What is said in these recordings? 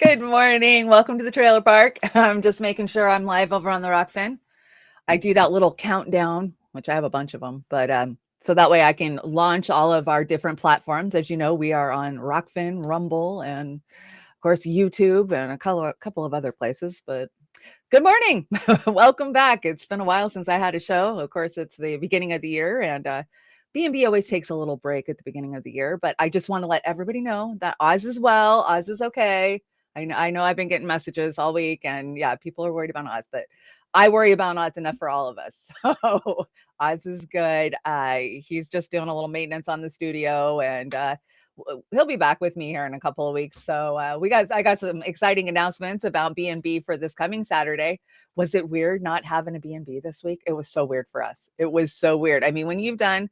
Good morning. Welcome to the trailer park. I'm just making sure I'm live over on the Rokfin. I do that little countdown, which I have a bunch of them, but so that way I can launch all of our different platforms. As you know, we are on Rokfin, Rumble, and of course YouTube and a couple of other places. But good morning. Welcome back. It's been a while since I had a show. Of course, it's the beginning of the year, and B&B always takes a little break at the beginning of the year, but I just want to let everybody know that Oz is well. Oz is okay. I know I've been getting messages all week, and yeah, people are worried about Oz, but I worry about Oz enough for all of us. So Oz is good. He's just doing a little maintenance on the studio, and he'll be back with me here in a couple of weeks. So I got some exciting announcements about B&B for this coming Saturday. Was it weird not having a B&B this week? It was so weird for us. It was so weird. I mean, when you've done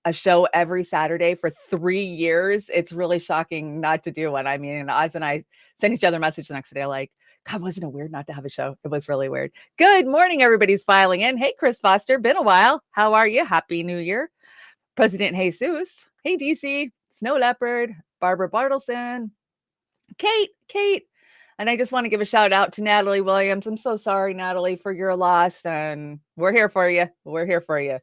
a show every Saturday for 3 years, it's really shocking not to do one. I mean, Oz and I sent each other a message the next day like, God, wasn't it weird not to have a show? It was really weird. Good morning, everybody's filing in. Hey, Chris Foster, been a while. How are you? Happy New Year. President Jesus. Hey, DC. Snow Leopard. Barbara Bartleson. Kate. And I just want to give a shout out to Natalie Williams. I'm so sorry, Natalie, for your loss. And we're here for you. We're here for you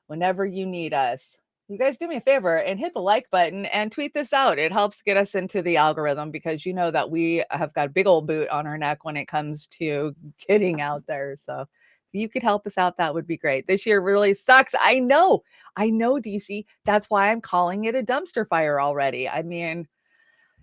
whenever you need us. You guys do me a favor and hit the like button and tweet this out. It helps get us into the algorithm because you know that we have got a big old boot on our neck when it comes to getting out there. So if you could help us out, that would be great. This year really sucks. I know, DC. That's why I'm calling it a dumpster fire already. I mean,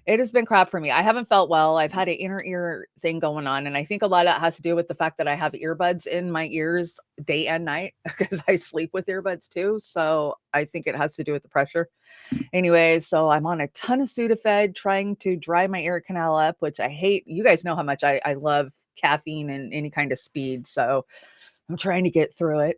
it has been crap for me. I haven't felt well. I've had an inner ear thing going on. And I think a lot of that has to do with the fact that I have earbuds in my ears day and night because I sleep with earbuds too. So I think it has to do with the pressure. Anyway, so I'm on a ton of Sudafed trying to dry my ear canal up, which I hate. You guys know how much I love caffeine and any kind of speed. So I'm trying to get through it.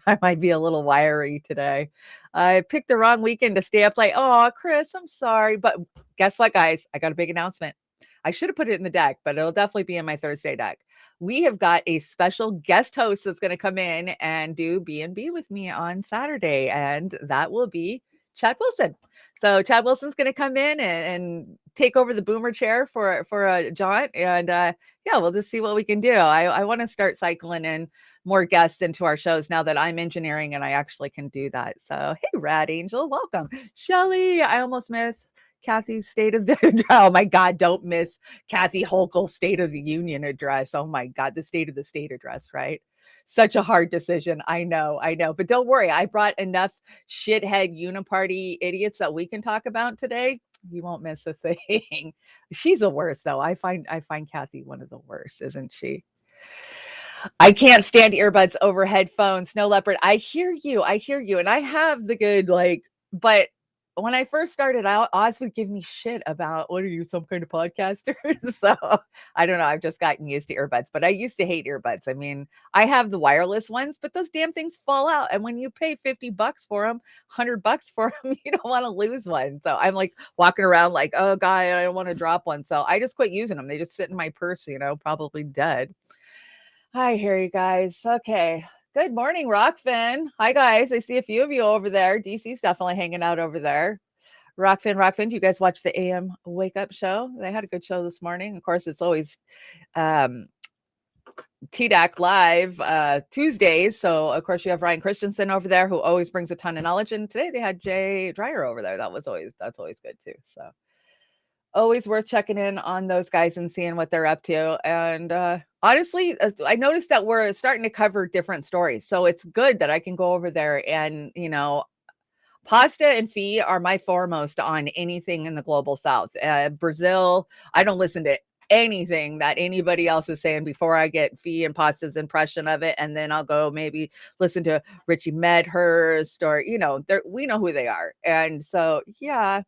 I might be a little wiry today. I picked the wrong weekend to stay up late. Oh, Chris, I'm sorry. But guess what, guys? I got a big announcement. I should have put it in the deck, but it'll definitely be in my Thursday deck. We have got a special guest host that's going to come in and do B&B with me on Saturday, and that will be Chad Wilson. So Chad Wilson's going to come in and take over the boomer chair for a jaunt, and yeah, we'll just see what we can do. I want to start cycling in more guests into our shows now that I'm engineering and I actually can do that. So hey, Rad Angel, welcome. Shelly, I almost missed Kathy's State of the oh my God, don't miss Kathy Hochul's State of the Union address. Oh my God, the State of the State address, right? Such a hard decision. I know. But don't worry, I brought enough shithead uniparty idiots that we can talk about today. You won't miss a thing. She's the worst, though. I find Kathy one of the worst, isn't she? I can't stand earbuds over headphones. Snow Leopard, I hear you. And I have the good, but when I first started out, Oz would give me shit about, what are you, some kind of podcaster? So I don't know. I've just gotten used to earbuds, but I used to hate earbuds. I mean, I have the wireless ones, but those damn things fall out. And when you pay $50 for them, $100 for them, you don't want to lose one. So I'm like walking around like, oh God, I don't want to drop one. So I just quit using them. They just sit in my purse, probably dead. Hi, here you guys. Okay. Good morning, Rokfin. Hi, guys. I see a few of you over there. DC's definitely hanging out over there. Rokfin, do you guys watch the AM Wake Up Show? They had a good show this morning. Of course, it's always TDAC Live Tuesdays. So, of course, you have Ryan Christensen over there who always brings a ton of knowledge. And today they had Jay Dreyer over there. That's always good, too. So, always worth checking in on those guys and seeing what they're up to. And honestly, I noticed that we're starting to cover different stories. So it's good that I can go over there and, pasta and phi are my foremost on anything in the global south. Brazil, I don't listen to anything that anybody else is saying before I get phi and pasta's impression of it. And then I'll go maybe listen to Richie Medhurst or, we know who they are. And so, yeah.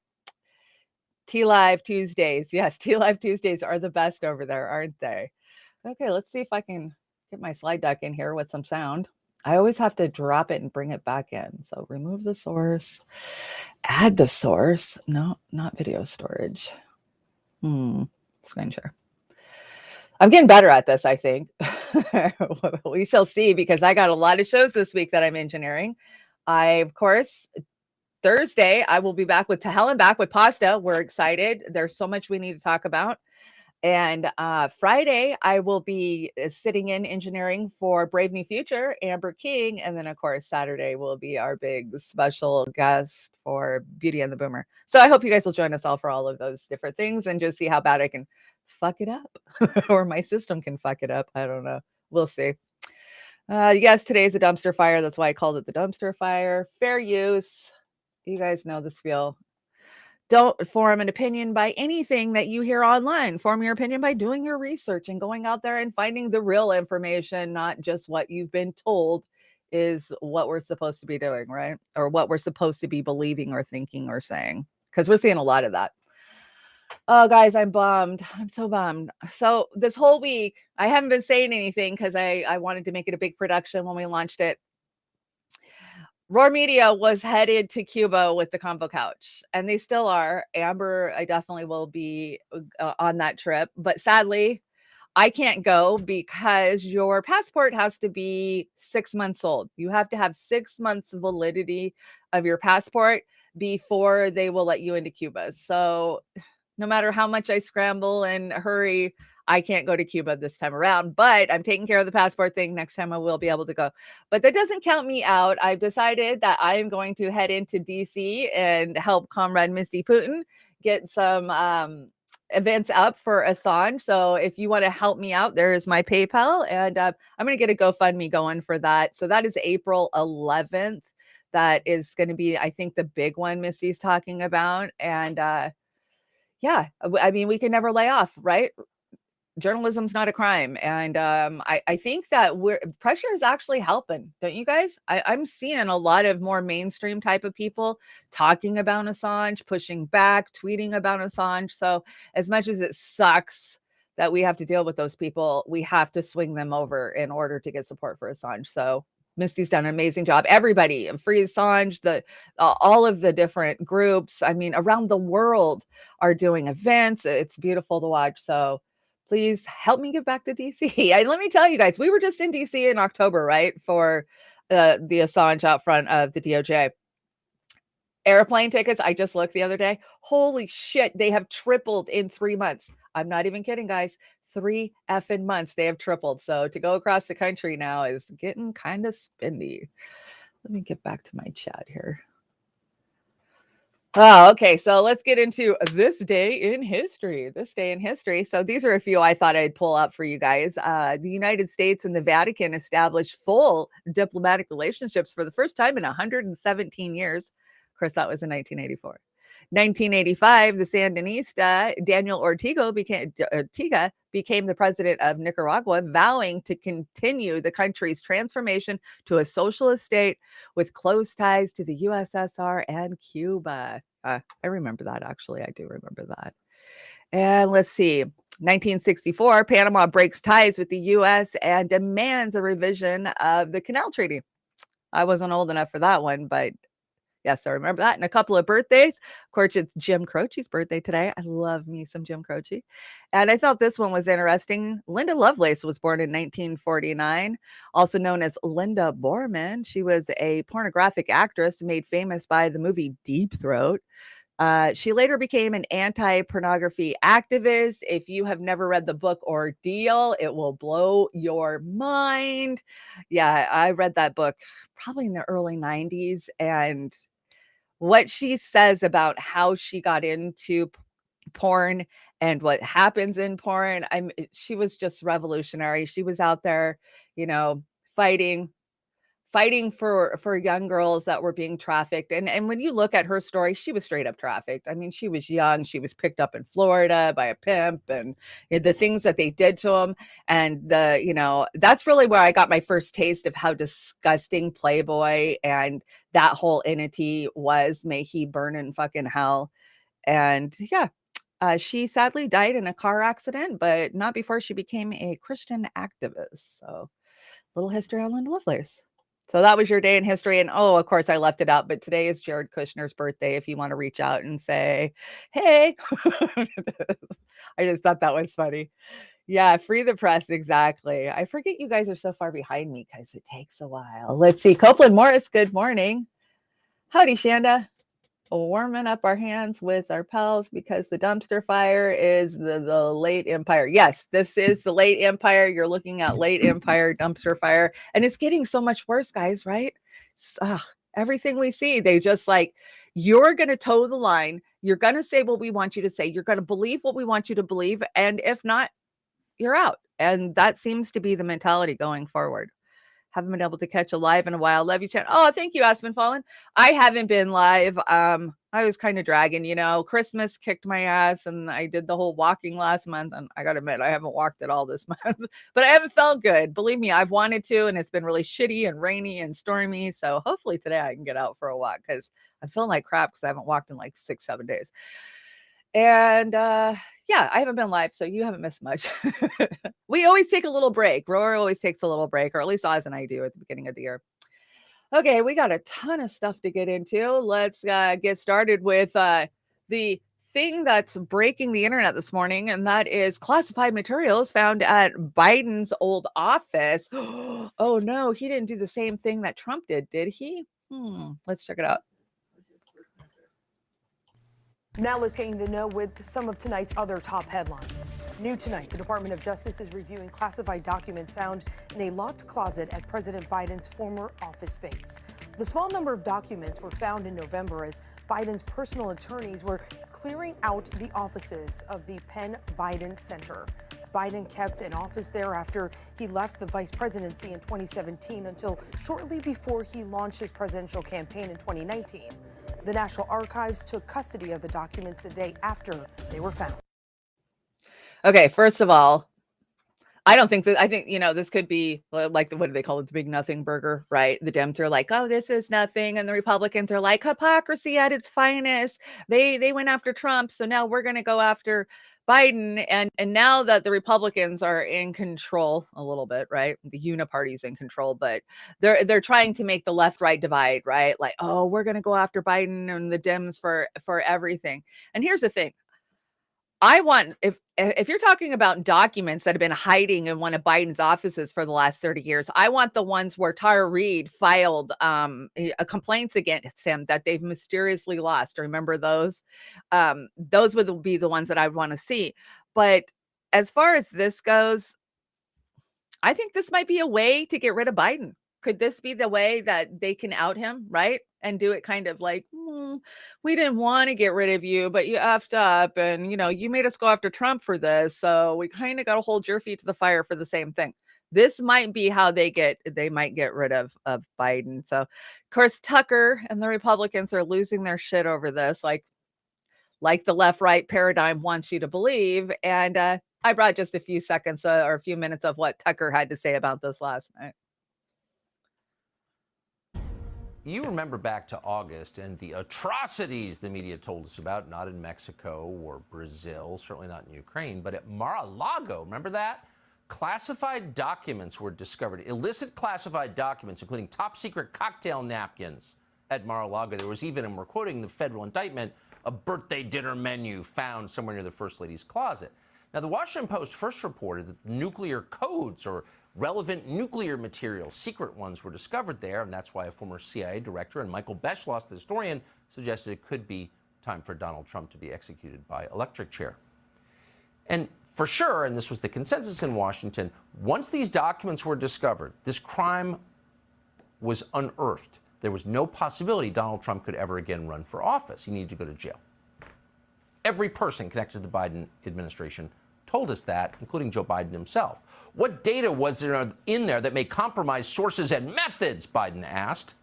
Tea Live Tuesdays. Yes, Tea Live Tuesdays are the best over there, aren't they? Okay, let's see if I can get my slide deck in here with some sound. I always have to drop it and bring it back in. So remove the source, add the source. No, not video storage. Screen share. I'm getting better at this, I think. We shall see, because I got a lot of shows this week that I'm engineering. Of course, Thursday, I will be back with To Hell and Back with Pasta. We're excited. There's so much we need to talk about. And Friday, I will be sitting in engineering for Brave New Future, Amber King. And then, of course, Saturday will be our big special guest for Beauty and the Boomer. So I hope you guys will join us all for all of those different things and just see how bad I can fuck it up or my system can fuck it up. I don't know. We'll see. Yes, today's a dumpster fire. That's why I called it the dumpster fire. Fair use. You guys know the spiel. Don't form an opinion by anything that you hear online. Form your opinion by doing your research and going out there and finding the real information, not just what you've been told is what we're supposed to be doing, right? Or what we're supposed to be believing or thinking or saying, because we're seeing a lot of that. Oh, guys, I'm bummed. I'm so bummed. So this whole week, I haven't been saying anything because I wanted to make it a big production when we launched it. Roar Media was headed to Cuba with the Convo Couch, and they still are. Amber, I definitely will be on that trip, but sadly, I can't go because your passport has to be 6 months old. You have to have 6 months validity of your passport before they will let you into Cuba. So no matter how much I scramble and hurry, I can't go to Cuba this time around, but I'm taking care of the passport thing. Next time I will be able to go. But that doesn't count me out. I've decided that I am going to head into DC and help Comrade Misty Putin get some events up for Assange. So if you want to help me out, there is my PayPal, and I'm going to get a GoFundMe going for that. So that is April 11th. That is going to be, I think, the big one Misty's talking about. And yeah, I mean, we can never lay off, right? Journalism's not a crime. And I think that pressure is actually helping, don't you guys? I'm seeing a lot of more mainstream type of people talking about Assange, pushing back, tweeting about Assange. So as much as it sucks that we have to deal with those people, we have to swing them over in order to get support for Assange. So Misty's done an amazing job. Everybody, Free Assange, all of the different groups, I mean, around the world are doing events. It's beautiful to watch. So please help me get back to DC. And let me tell you guys, we were just in DC in October, right? For the Assange out front of the DOJ. Airplane tickets, I just looked the other day. Holy shit, they have tripled in 3 months. I'm not even kidding, guys. 3 effing months, they have tripled. So to go across the country now is getting kind of spendy. Let me get back to my chat here. Oh, okay. So let's get into this day in history. This day in history. So these are a few I thought I'd pull up for you guys. The United States and the Vatican established full diplomatic relationships for the first time in 117 years. Of course, that was in 1984. 1985, the Sandinista Daniel Ortega became the president of Nicaragua, vowing to continue the country's transformation to a socialist state with close ties to the USSR and Cuba. I remember that, actually. I do remember that. And let's see. 1964, Panama breaks ties with the U.S. and demands a revision of the Canal Treaty. I wasn't old enough for that one, but yes, I remember that. And a couple of birthdays. Of course, it's Jim Croce's birthday today. I love me some Jim Croce. And I thought this one was interesting. Linda Lovelace was born in 1949, also known as Linda Borman. She was a pornographic actress made famous by the movie Deep Throat. She later became an anti-pornography activist. If you have never read the book Ordeal, it will blow your mind. Yeah, I read that book probably in the early 90s, and what she says about how she got into porn and what happens in porn, she was just revolutionary. She was out there, fighting for young girls that were being trafficked. And when you look at her story, she was straight up trafficked. I mean, she was young. She was picked up in Florida by a pimp, and the things that they did to him. And that's really where I got my first taste of how disgusting Playboy and that whole entity was. May he burn in fucking hell. And yeah, she sadly died in a car accident, but not before she became a Christian activist. So little history on Linda Lovelace. So that was your day in history. And oh, of course, I left it out, but today is Jared Kushner's birthday. If you want to reach out and say, hey, I just thought that was funny. Yeah, free the press. Exactly. I forget you guys are so far behind me because it takes a while. Let's see. Copeland Morris, good morning. Howdy, Shanda. warming up our hands with our pals because the dumpster fire is the late empire. Yes, this is the late empire. You're looking at late empire dumpster fire, and it's getting so much worse, guys, right? Everything we see, they just like, you're going to toe the line. You're going to say what we want you to say. You're going to believe what we want you to believe. And if not, you're out. And that seems to be the mentality going forward. Haven't been able to catch a live in a while. Love you, Chan. Oh, thank you, Aspen Fallen. I haven't been live. I was kind of dragging, Christmas kicked my ass and I did the whole walking last month. And I got to admit, I haven't walked at all this month, but I haven't felt good. Believe me, I've wanted to, and it's been really shitty and rainy and stormy. So hopefully today I can get out for a walk because I'm feeling like crap because I haven't walked in like 6-7 days. And yeah, I haven't been live, so you haven't missed much. We always take a little break. Roar always takes a little break, or at least Oz and I do at the beginning of the year. Okay, we got a ton of stuff to get into. Let's get started with the thing that's breaking the internet this morning, and that is classified materials found at Biden's old office. Oh no, he didn't do the same thing that Trump did he? Let's check it out. Now let's get you to know with some of tonight's other top headlines. New tonight, the Department of Justice is reviewing classified documents found in a locked closet at President Biden's former office space. The small number of documents were found in November as Biden's personal attorneys were clearing out the offices of the Penn Biden Center. Biden kept an office there after he left the vice presidency in 2017 until shortly before he launched his presidential campaign in 2019. The National Archives took custody of the documents the day after they were found. Okay, first of all, I think, this could be like, what do they call it? The big nothing burger, right? The Dems are like, oh, this is nothing. And the Republicans are like, hypocrisy at its finest. They went after Trump. So now we're going to go after Biden. And now that the Republicans are in control a little bit, right? The uniparty's in control, but they're trying to make the left-right divide, right? Like, oh, we're going to go after Biden and the Dems for everything. And here's the thing. I want, if you're talking about documents that have been hiding in one of Biden's offices for the last 30 years, I want the ones where Tara Reid filed complaints against him that they've mysteriously lost. Remember those? Those would be the ones that I would want to see. But as far as this goes, I think this might be a way to get rid of Biden. Could this be the way that they can out him, right? And do it kind of like, we didn't want to get rid of you, but you effed up and, you made us go after Trump for this. So we kind of got to hold your feet to the fire for the same thing. This might be how they might get rid of Biden. So, of course, Tucker and the Republicans are losing their shit over this, like the left-right paradigm wants you to believe. And I brought just a few seconds or a few minutes of what Tucker had to say about this last night. You remember back to August and the atrocities the media told us about, not in Mexico or Brazil, certainly not in Ukraine, but at Mar-a-Lago. Remember that? Classified documents were discovered, illicit classified documents, including top secret cocktail napkins at Mar-a-Lago. There was even, and we're quoting the federal indictment, a birthday dinner menu found somewhere near the First Lady's closet. Now, the Washington Post first reported that the nuclear codes or relevant nuclear materials, secret ones, were discovered there, and that's why a former CIA director and Michael Beschloss, the historian, suggested it could be time for Donald Trump to be executed by electric chair. And for sure, and this was the consensus in Washington, once these documents were discovered, this crime was unearthed. There was no possibility Donald Trump could ever again run for office. He needed to go to jail. Every person connected to the Biden administration told us that, including Joe Biden himself. What data was there in there that may compromise sources and methods, Biden asked.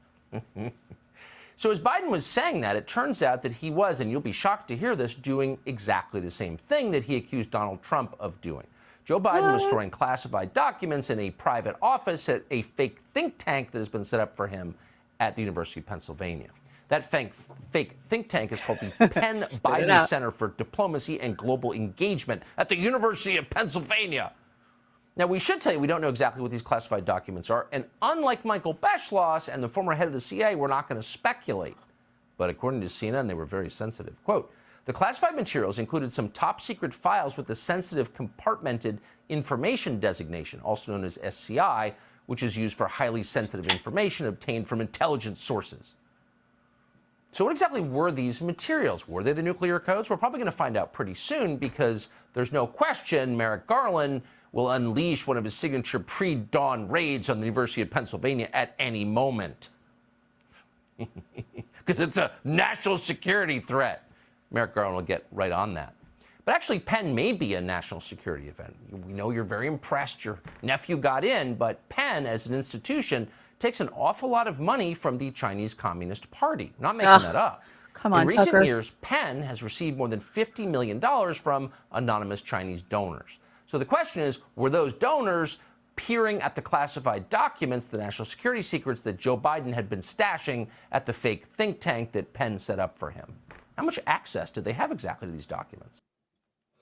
So as Biden was saying that, it turns out that he was, and you'll be shocked to hear this, doing exactly the same thing that he accused Donald Trump of doing. Joe Biden was storing classified documents in a private office at a fake think tank that has been set up for him at the University of Pennsylvania. That fake think tank is called the Penn Biden Center for Diplomacy and Global Engagement at the University of Pennsylvania. Now, we should tell you we don't know exactly what these classified documents are, and unlike Michael Beschloss and the former head of the CIA, we're not going to speculate. But according to CNN, they were very sensitive. Quote, the classified materials included some top secret files with the sensitive compartmented information designation, also known as SCI, which is used for highly sensitive information obtained from intelligence sources. So what exactly were these materials? Were they the nuclear codes? We're probably going to find out pretty soon, because there's no question Merrick Garland will unleash one of his signature pre-dawn raids on the University of Pennsylvania at any moment. Because it's a national security threat. Merrick Garland will get right on that. But actually, Penn may be a national security event. We know you're very impressed your nephew got in, but Penn, as an institution, takes an awful lot of money from the Chinese Communist Party. I'm not making that up. Come on, in recent Tucker. years, Penn has received more than $50 million from anonymous Chinese donors. So the question is, were those donors peering at the classified documents, the national security secrets that Joe Biden had been stashing at the fake think tank that Penn set up for him? How much access did they have exactly to these documents?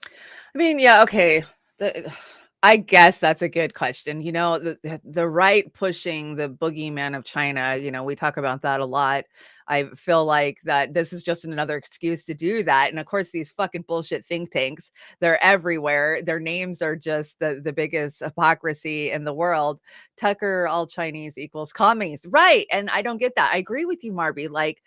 I mean, yeah, okay. I guess that's a good question. You know, the right pushing the boogeyman of China, you know, we talk about that a lot. I feel like that this is just another excuse to do that. And of course, these fucking bullshit think tanks, they're everywhere. Their names are just the biggest hypocrisy in the world. Tucker, all Chinese equals commies. Right. And I don't get that. I agree with you, Marby. Like,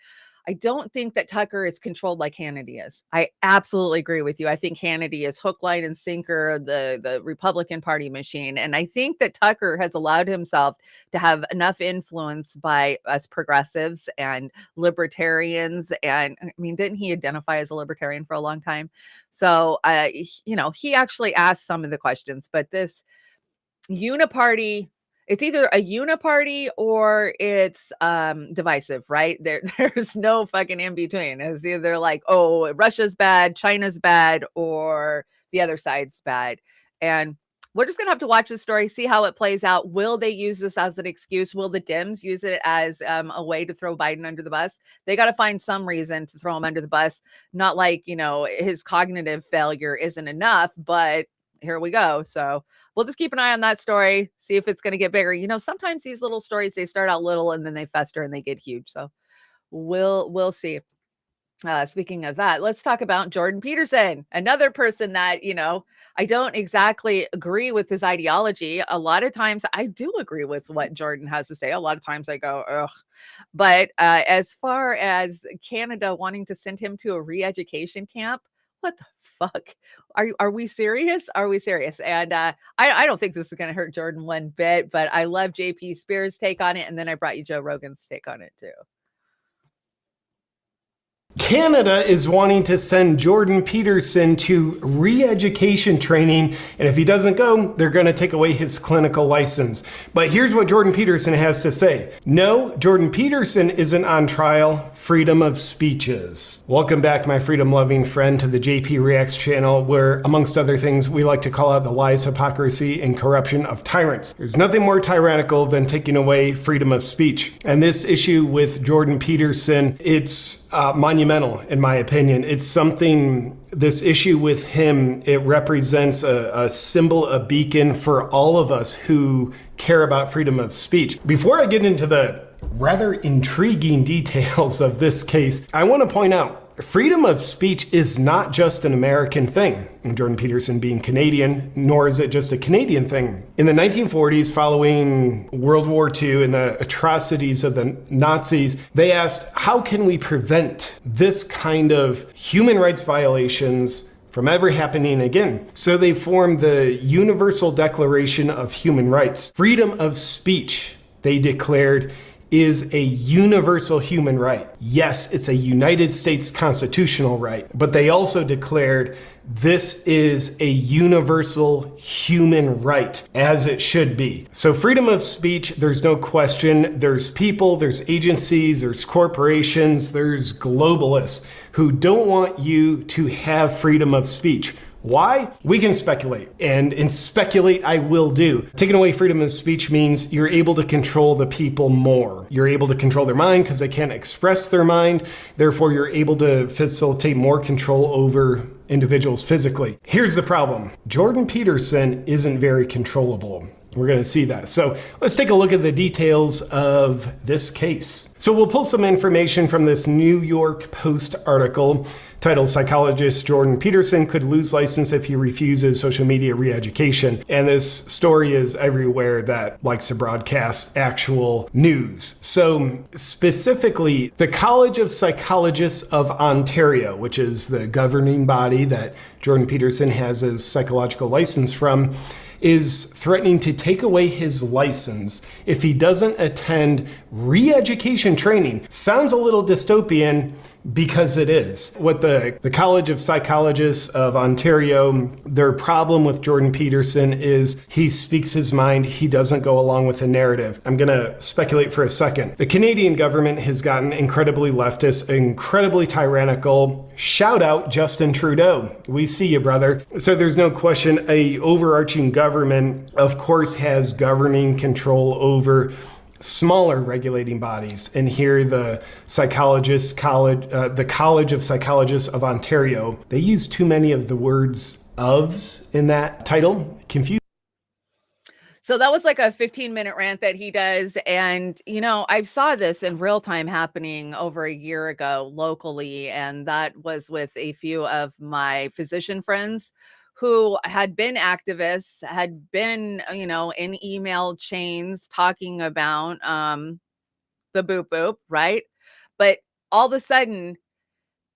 I don't think that Tucker is controlled like Hannity is. I absolutely agree with you. I think Hannity is hook, line, and sinker, the Republican Party machine. And I think that Tucker has allowed himself to have enough influence by us progressives and libertarians. And I mean, didn't he identify as a libertarian for a long time? So, you know, he actually asked some of the questions, but this uniparty, it's either a uniparty or it's divisive, right? There's no fucking in between. It's either like, oh, Russia's bad, China's bad, or the other side's bad. And we're just gonna have to watch this story, see how it plays out. Will they use this as an excuse? Will the Dems use it as a way to throw Biden under the bus? They got to find some reason to throw him under the bus. Not like, you know, his cognitive failure isn't enough, but here we go. So we'll just keep an eye on that story, see if it's going to get bigger. You know, sometimes these little stories, they start out little and then they fester and they get huge. So we'll see. Speaking of that, let's talk about Jordan Peterson, another person that, you know, I don't exactly agree with his ideology. A lot of times I do agree with what Jordan has to say. A lot of times I go, ugh. But as far as Canada wanting to send him to a re-education camp, what the fuck? Are we serious? Are we serious? And I don't think this is going to hurt Jordan one bit, but I love JP Spears' take on it. And then I brought you Joe Rogan's take on it too. Canada is wanting to send Jordan Peterson to re-education training, and if he doesn't go, they're going to take away his clinical license. But here's what Jordan Peterson has to say. No, Jordan Peterson isn't on trial. Freedom of speech is. Welcome back, my freedom-loving friend, to the JP Reacts channel, where, amongst other things, we like to call out the lies, hypocrisy, and corruption of tyrants. There's nothing more tyrannical than taking away freedom of speech. And this issue with Jordan Peterson, it's monumental, in my opinion. It's something, this issue with him, it represents a symbol, a beacon for all of us who care about freedom of speech. Before I get into the rather intriguing details of this case, I want to point out, freedom of speech is not just an American thing, and Jordan Peterson being Canadian, nor is it just a Canadian thing. In the 1940s, following World War II and the atrocities of the Nazis, they asked, how can we prevent this kind of human rights violations from ever happening again? So they formed the Universal Declaration of Human Rights. Freedom of speech, they declared, is a universal human right. Yes, it's a United States constitutional right, but they also declared this is a universal human right, as it should be. So freedom of speech, there's no question. There's people, there's agencies, there's corporations, there's globalists who don't want you to have freedom of speech. Why? We can speculate, and speculate I will do. Taking away freedom of speech means you're able to control the people more. You're able to control their mind because they can't express their mind. Therefore, you're able to facilitate more control over individuals physically. Here's the problem. Jordan Peterson isn't very controllable. we're going to see that. So let's take a look at the details of this case. So we'll pull some information from this New York Post article titled "Psychologist Jordan Peterson Could Lose License If He Refuses Social Media Re-Education." And this story is everywhere that likes to broadcast actual news. So specifically, the College of Psychologists of Ontario, which is the governing body that Jordan Peterson has his psychological license from, is threatening to take away his license if he doesn't attend re-education training. Sounds a little dystopian, because it is. What the College of Psychologists of Ontario, their problem with Jordan Peterson is he speaks his mind. He doesn't go along with the narrative. I'm going to speculate for a second. The Canadian government has gotten incredibly leftist, incredibly tyrannical. Shout out Justin Trudeau. We see you, brother. So there's no question a overarching government, of course, has governing control over smaller regulating bodies. And here the College of Psychologists of Ontario, they use too many of the words ofs in that title. Confused. So that was like a 15-minute rant that he does. And, I saw this in real time happening over a year ago locally. And that was with a few of my physician friends who had been activists, had been, in email chains talking about the boop boop, right? But all of a sudden,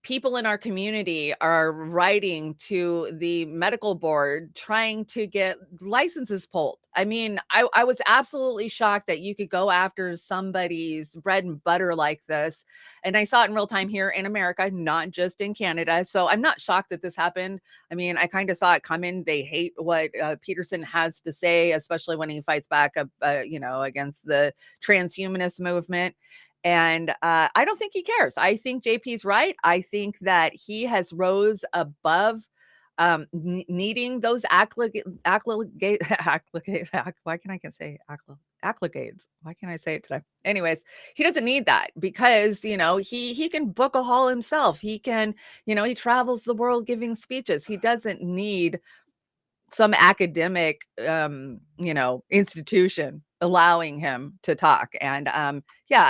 people in our community are writing to the medical board trying to get licenses pulled. I mean, I was absolutely shocked that you could go after somebody's bread and butter like this. And I saw it in real time here in America, not just in Canada. So I'm not shocked that this happened. I mean, I kind of saw it coming. They hate what Peterson has to say, especially when he fights back, against the transhumanist movement. And I don't think he cares. I think JP's right. I think that he has rose above needing those accligades. Why can't I say it today? Anyways, he doesn't need that because, he can book a hall himself. He can, he travels the world giving speeches. He doesn't need some academic, institution allowing him to talk. And I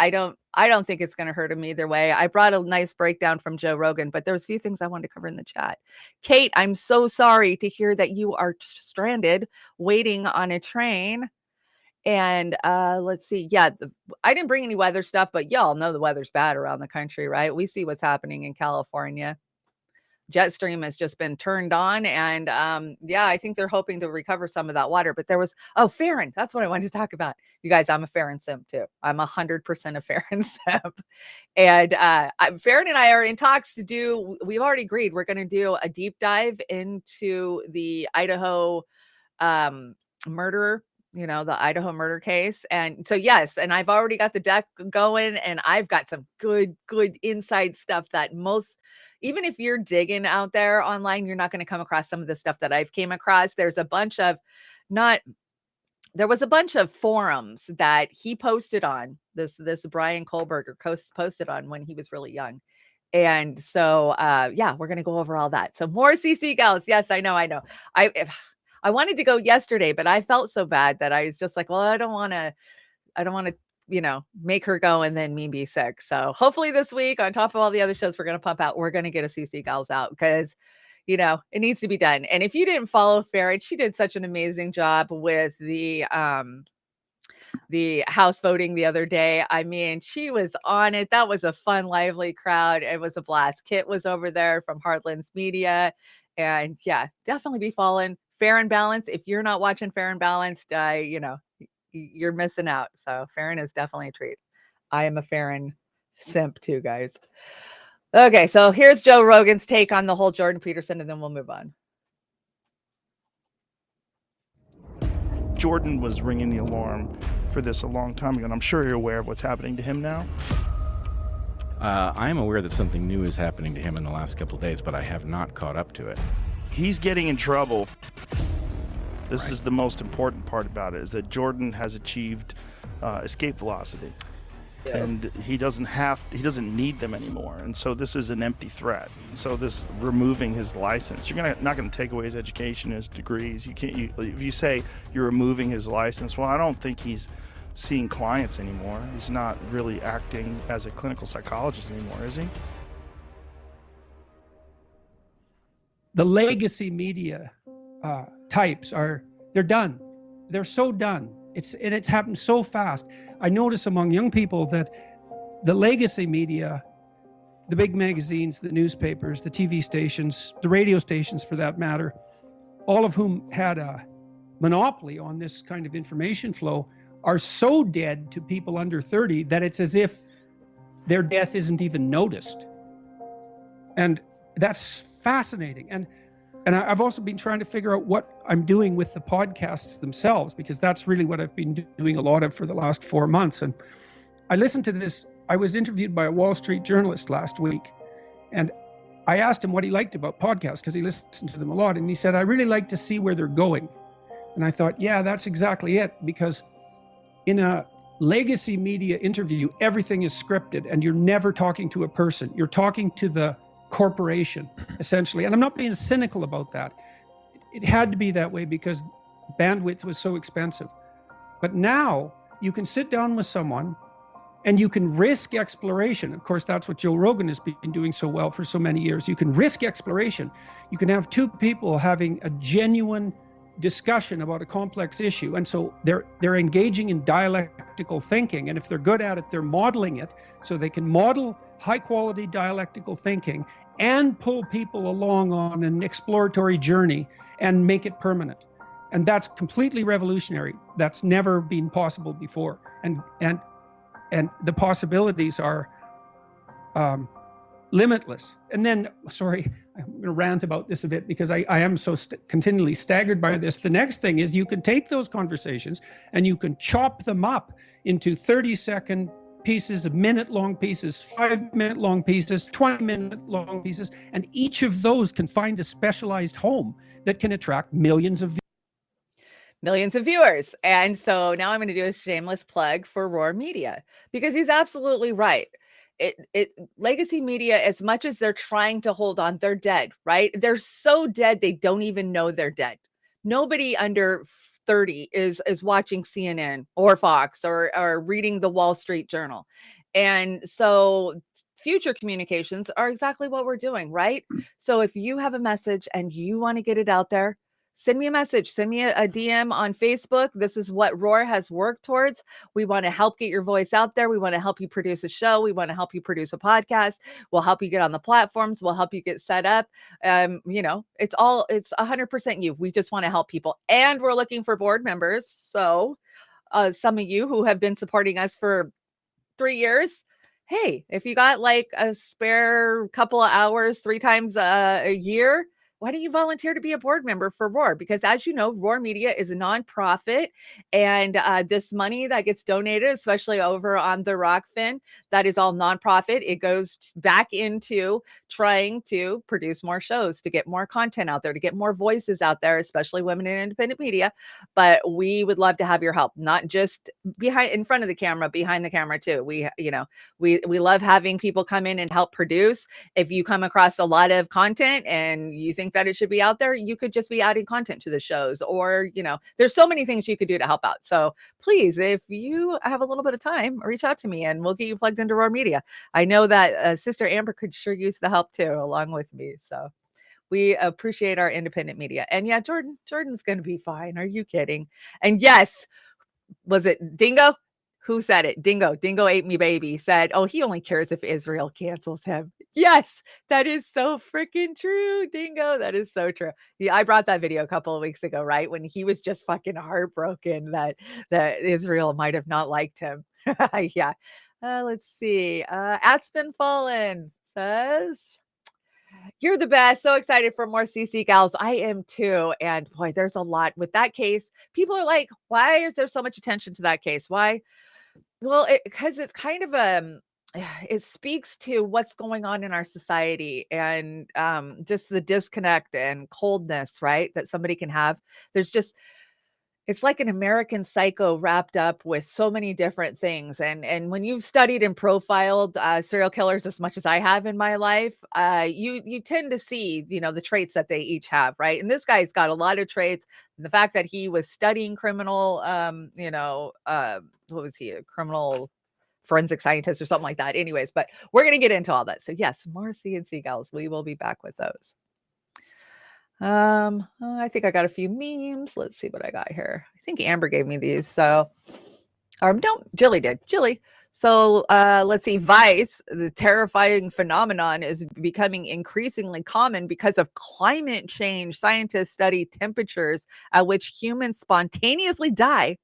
don't think it's going to hurt him either way. I brought a nice breakdown from Joe Rogan, but there's a few things I wanted to cover in the chat. Kate, I'm so sorry to hear that you are stranded waiting on a train. And let's see. Yeah, I didn't bring any weather stuff, but y'all know the weather's bad around the country, right? We see what's happening in California. Jetstream has just been turned on. And I think they're hoping to recover some of that water. But there was, Farron. That's what I wanted to talk about. You guys, I'm a Farron simp too. I'm 100% a Farron simp. And Farron and I are in talks to do, we've already agreed, we're going to do a deep dive into the Idaho murder, the Idaho murder case. And so, yes, and I've already got the deck going and I've got some good inside stuff that even if you're digging out there online, you're not going to come across some of the stuff that I've came across. There was a bunch of forums that he posted on, this Brian Kohlberger posted on when he was really young. And so, we're going to go over all that. So more CC gals. Yes, I know. I wanted to go yesterday, but I felt so bad that I was just like, well, I don't want to, make her go and then me be sick. So hopefully this week, on top of all the other shows we're going to pump out, we're going to get a CC gals out because, it needs to be done. And if you didn't follow Farron, she did such an amazing job with the House voting the other day. I mean, she was on it. That was a fun, lively crowd. It was a blast. Kit was over there from Heartlands Media. And definitely be following Fair and Balanced. If you're not watching Fair and Balanced, you're missing out. So Farron is definitely a treat. I am a Farron simp too, guys. Okay, so here's Joe Rogan's take on the whole Jordan Peterson, and then we'll move on. Jordan was ringing the alarm for this a long time ago, and I'm sure you're aware of what's happening to him now. I am aware that something new is happening to him in the last couple of days, but I have not caught up to it. He's getting in trouble. This is the most important part about it, is that Jordan has achieved escape velocity. and he doesn't need them anymore. And so this is an empty threat. So this removing his license, you're not going to take away his education, his degrees. If you say you're removing his license, well, I don't think he's seeing clients anymore. He's not really acting as a clinical psychologist anymore, is he? The legacy media types they're done. They're so done. It's happened so fast. I notice among young people that the legacy media, the big magazines, the newspapers, the TV stations, the radio stations for that matter, all of whom had a monopoly on this kind of information flow, are so dead to people under 30 that it's as if their death isn't even noticed. And that's fascinating. And I've also been trying to figure out what I'm doing with the podcasts themselves, because that's really what I've been doing a lot of for the last 4 months. And I listened to this. I was interviewed by a Wall Street journalist last week, and I asked him what he liked about podcasts, because he listened to them a lot. And he said, I really like to see where they're going. And I thought, yeah, that's exactly it. Because in a legacy media interview, everything is scripted and you're never talking to a person. You're talking to the corporation, essentially. And I'm not being cynical about that. It had to be that way because bandwidth was so expensive. But now you can sit down with someone and you can risk exploration. Of course, that's what Joe Rogan has been doing so well for so many years. You can risk exploration. You can have two people having a genuine discussion about a complex issue. And so they're engaging in dialectical thinking. And if they're good at it, they're modeling it. So they can model high quality dialectical thinking and pull people along on an exploratory journey and make it permanent. And that's completely revolutionary. That's never been possible before. And the possibilities are limitless. And then, sorry, I'm going to rant about this a bit because I am so continually staggered by this. The next thing is you can take those conversations and you can chop them up into 30-second pieces, minute-long pieces, 5-minute-long pieces, 20-minute-long pieces, and each of those can find a specialized home that can attract millions of viewers. And so now I'm going to do a shameless plug for Roar Media, because he's absolutely right. Legacy media, as much as they're trying to hold on, they're dead, right? They're so dead they don't even know they're dead. Nobody under 30 is watching CNN or Fox or reading the Wall Street Journal. And so future communications are exactly what we're doing, right? So if you have a message and you want to get it out there, send me a message, send me a DM on Facebook. This is what Roar has worked towards. We want to help get your voice out there. We want to help you produce a show. We want to help you produce a podcast. We'll help you get on the platforms. We'll help you get set up. It's 100% you. We just want to help people. And we're looking for board members. So some of you who have been supporting us for 3 years, hey, if you got like a spare couple of hours 3 times a year, why don't you volunteer to be a board member for Roar? Because as you know, Roar Media is a nonprofit, and this money that gets donated, especially over on the Rokfin, that is all nonprofit. It goes back into trying to produce more shows, to get more content out there, to get more voices out there, especially women in independent media. But we would love to have your help, not just in front of the camera, behind the camera too. We love having people come in and help produce. If you come across a lot of content and you think that it should be out there, you could just be adding content to the shows, or there's so many things you could do to help out. So please, if you have a little bit of time, reach out to me and we'll get you plugged into Roar Media. I know that Sister Amber could sure use the help too, along with me. So we appreciate our independent media. And yeah, Jordan's going to be fine. Are you kidding? And yes, was it Dingo? Who said it? Dingo ate me baby, said, oh, he only cares if Israel cancels him. Yes, that is so freaking true, Dingo. That is so true. Yeah, I brought that video a couple of weeks ago, right? When he was just fucking heartbroken that Israel might have not liked him. Yeah. Let's see. Aspen Fallen says, you're the best. So excited for more CC gals. I am too. And boy, there's a lot with that case. People are like, why is there so much attention to that case? Why? Well, because it's kind of it speaks to what's going on in our society, and just the disconnect and coldness, right, that somebody can have. There's just, it's like an American Psycho wrapped up with so many different things. And when you've studied and profiled serial killers as much as I have in my life, you tend to see, the traits that they each have, right? And this guy's got a lot of traits. And the fact that he was studying criminal, what was he, a criminal forensic scientist or something like that. Anyways, but we're going to get into all that. So yes, more CNC gals. We will be back with those. I think I got a few memes. Let's see what I got here. I think Amber gave me these. So, or no, Jilly did. Jilly. So let's see. Vice, the terrifying phenomenon, is becoming increasingly common because of climate change. Scientists study temperatures at which humans spontaneously die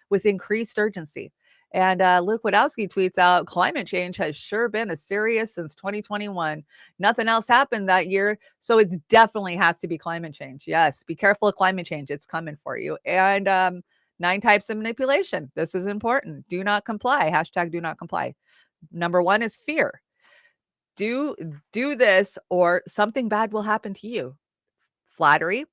with increased urgency. And Luke Wadowski tweets out, climate change has sure been as serious since 2021. Nothing else happened that year. So it definitely has to be climate change. Yes, be careful of climate change. It's coming for you. And 9 types of manipulation. This is important. Do not comply. Hashtag do not comply. Number 1 is fear. Do this or something bad will happen to you. Flattery.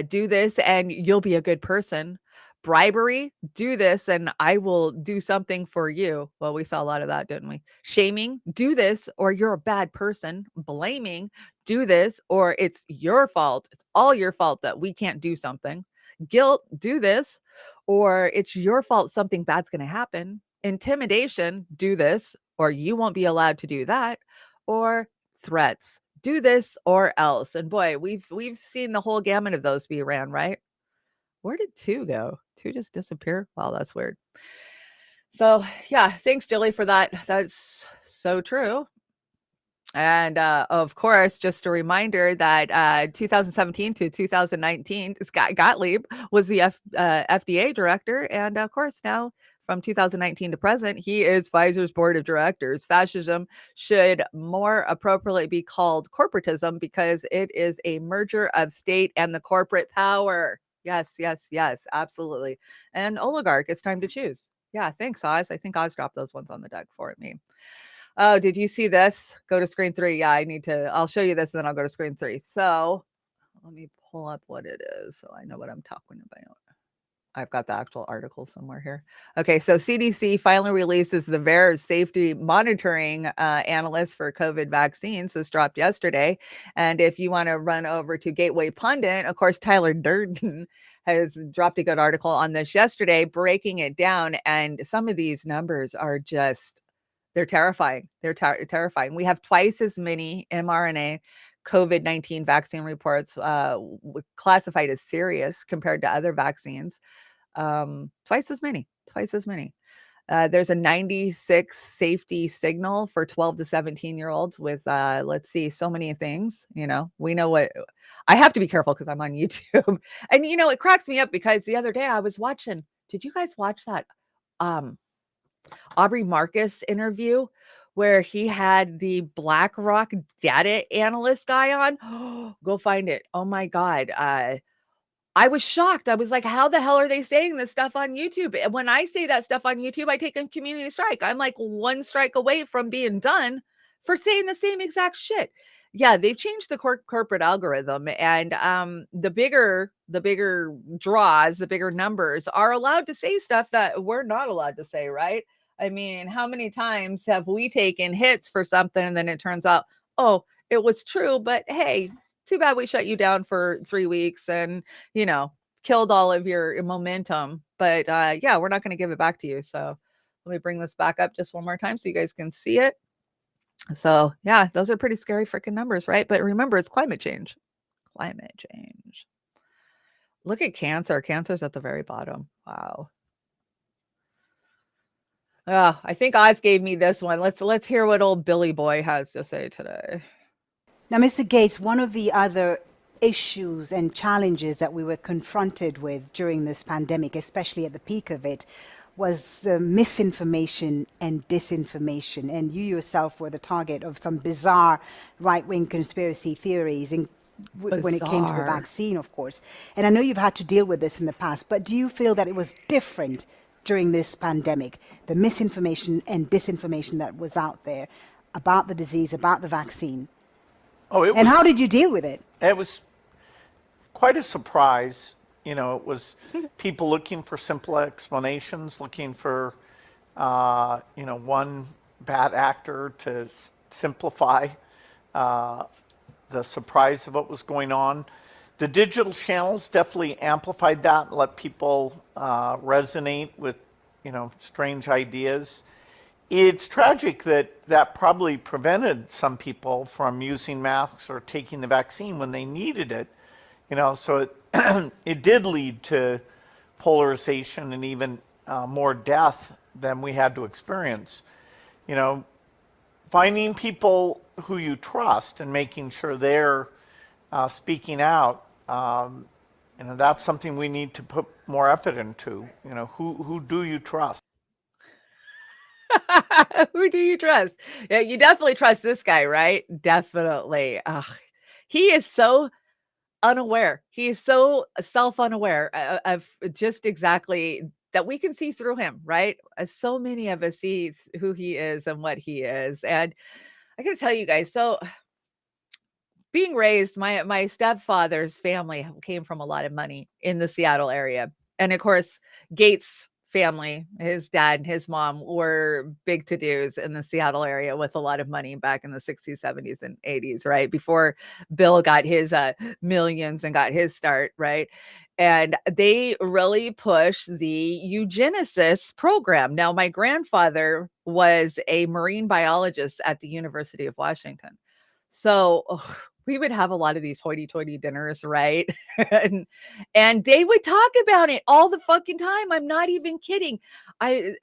Do this and you'll be a good person. Bribery, do this and I will do something for you. Well, we saw a lot of that, didn't we? Shaming, do this or you're a bad person. Blaming, do this or it's your fault. It's all your fault that we can't do something. Guilt, do this or it's your fault something bad's going to happen. Intimidation, do this or you won't be allowed to do that. Or threats, do this or else. And boy, we've seen the whole gamut of those be ran, right? Where did 2 go? 2 just disappear? Wow, that's weird. So yeah, thanks, Jilly, for that. That's so true. And of course, just a reminder that 2017 to 2019, Scott Gottlieb was the FDA director. And of course, now from 2019 to present, he is Pfizer's board of directors. Fascism should more appropriately be called corporatism because it is a merger of state and the corporate power. Yes, yes, yes, absolutely. And oligarch, it's time to choose. Yeah, thanks, Oz. I think Oz dropped those ones on the deck for me. Oh, did you see this? Go to screen 3. Yeah, I'll show you this and then I'll go to screen 3. So let me pull up what it is so I know what I'm talking about. I've got the actual article somewhere here. Okay, so CDC finally releases the VAERS safety monitoring analyst for COVID vaccines. This dropped yesterday. And if you want to run over to Gateway Pundit, of course, Tyler Durden has dropped a good article on this yesterday, breaking it down. And some of these numbers are just, they're terrifying. They're terrifying. We have twice as many mRNA COVID-19 vaccine reports classified as serious compared to other vaccines. Twice as many. There's a 96 safety signal for 12 to 17-year-olds with, let's see, so many things. We know what I have to be careful because I'm on YouTube. And, it cracks me up because the other day I was watching, did you guys watch that Aubrey Marcus interview where he had the BlackRock data analyst guy on? Go find it. Oh my God. I was shocked. I was like, how the hell are they saying this stuff on YouTube? And when I say that stuff on YouTube, I take a community strike. I'm like 1 strike away from being done for saying the same exact shit. Yeah, they've changed the corporate algorithm, and the bigger draws, the bigger numbers are allowed to say stuff that we're not allowed to say, right? I mean, how many times have we taken hits for something and then it turns out, oh, it was true, but hey, too bad we shut you down for 3 weeks and, killed all of your momentum. But yeah, we're not going to give it back to you. So let me bring this back up just one more time so you guys can see it. So yeah, those are pretty scary freaking numbers, right? But remember, it's climate change. Climate change. Look at cancer. Cancer's at the very bottom. Wow. I think Oz gave me this one. Let's hear what old Billy Boy has to say today. Now, Mr. Gates, one of the other issues and challenges that we were confronted with during this pandemic, especially at the peak of it, was misinformation and disinformation. And you yourself were the target of some bizarre right-wing conspiracy theories when it came to the vaccine, of course. And I know you've had to deal with this in the past, but do you feel that it was different during this pandemic, the misinformation and disinformation that was out there about the disease, about the vaccine? Oh, and how did you deal with it? It was quite a surprise You know, it was people looking for simple explanations, looking for, one bad actor to simplify the surprise of what was going on. The digital channels definitely amplified that and let people resonate with, strange ideas. It's tragic that probably prevented some people from using masks or taking the vaccine when they needed it. So it, it did lead to polarization and even more death than we had to experience. Finding people who you trust and making sure they're speaking out, that's something we need to put more effort into. Who do you trust? Who do you trust? Yeah, you definitely trust this guy, right? Definitely. Ugh. He is so unaware. He is so self-unaware of just exactly that we can see through him, right? So many of us see who he is and what he is. And I gotta tell you guys, so being raised, my stepfather's family came from a lot of money in the Seattle area. And of course, Gates family, his dad and his mom were big to-dos in the Seattle area with a lot of money back in the 60s, 70s, and 80s, right? Before Bill got his millions and got his start, right? And they really pushed the eugenicist program. Now, my grandfather was a marine biologist at the University of Washington. So we would have a lot of these hoity-toity dinners, right? and they would talk about it all the fucking time. I'm not even kidding. I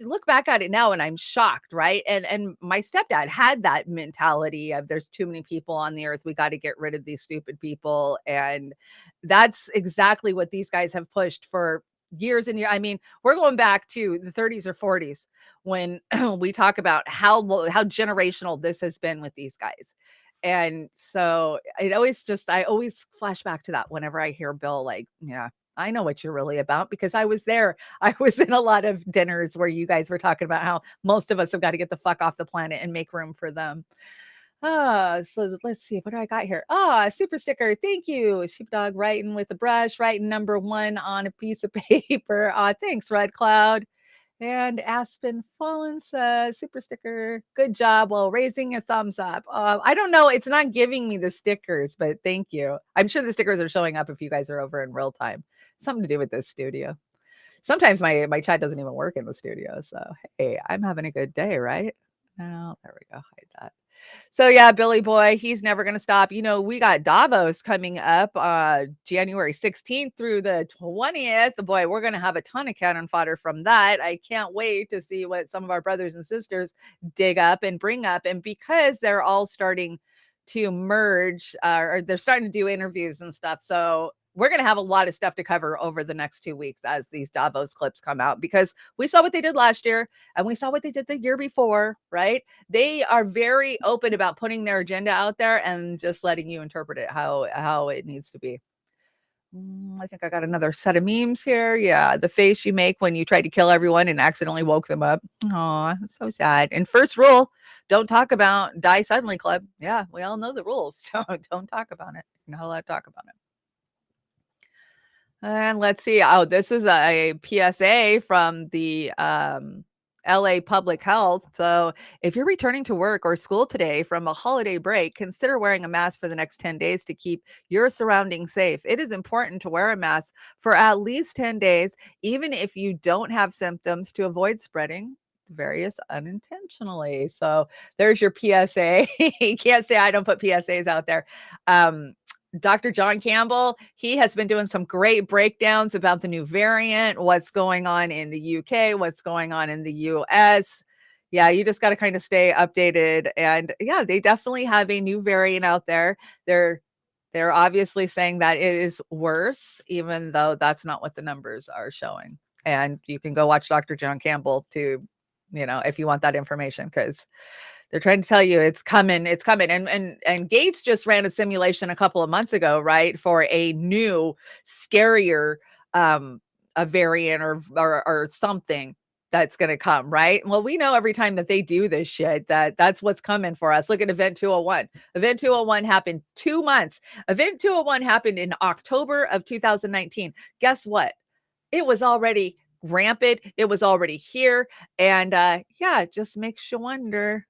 look back at it now and I'm shocked, right? And my stepdad had that mentality of there's too many people on the earth. We got to get rid of these stupid people. And that's exactly what these guys have pushed for years and years. I mean, we're going back to the 30s or 40s when we talk about how generational this has been with these guys. And so I always flash back to that whenever I hear Bill, like, yeah, I know what you're really about because I was there. I was in a lot of dinners where you guys were talking about how most of us have got to get the fuck off the planet and make room for them. So let's see, what do I got here? Super sticker. Thank you. Sheepdog writing with a brush, writing number 1 on a piece of paper. Thanks, Red Cloud. And Aspen Fallen says, super sticker, good job while raising a thumbs up. I don't know. It's not giving me the stickers, but thank you. I'm sure the stickers are showing up if you guys are over in real time. Something to do with this studio. Sometimes my chat doesn't even work in the studio. So, hey, I'm having a good day, right? Oh, there we go. Hide that. So yeah, Billy boy, he's never going to stop. We got Davos coming up January 16th through the 20th. Boy, we're going to have a ton of cannon fodder from that. I can't wait to see what some of our brothers and sisters dig up and bring up. And because they're all starting to merge, or they're starting to do interviews and stuff. So we're going to have a lot of stuff to cover over the next 2 weeks as these Davos clips come out, because we saw what they did last year and we saw what they did the year before, right? They are very open about putting their agenda out there and just letting you interpret it how it needs to be. I think I got another set of memes here. Yeah, the face you make when you tried to kill everyone and accidentally woke them up. Oh, so sad. And first rule, don't talk about die suddenly club. Yeah, we all know the rules. So don't talk about it. You're not allowed to talk about it. And let's see. Oh, this is a PSA from the LA Public Health. So if you're returning to work or school today from a holiday break, consider wearing a mask for the next 10 days to keep your surroundings safe. It is important to wear a mask for at least 10 days, even if you don't have symptoms, to avoid spreading various unintentionally. So there's your PSA. You can't say I don't put PSAs out there. Dr. John Campbell, he has been doing some great breakdowns about the new variant, what's going on in the UK, what's going on in the US. Yeah, you just got to kind of stay updated. And yeah, they definitely have a new variant out there. They're obviously saying that it is worse, even though that's not what the numbers are showing. And you can go watch Dr. John Campbell to, if you want that information, because they're trying to tell you it's coming. And Gates just ran a simulation a couple of months ago, right, for a new, scarier a variant or something. that's going to come, right? Well, we know every time that they do this shit that's what's coming for us. Look at Event 201. Event 201 happened 2 months. Event 201 happened in October of 2019. Guess what? It was already rampant. It was already here. And yeah, it just makes you wonder.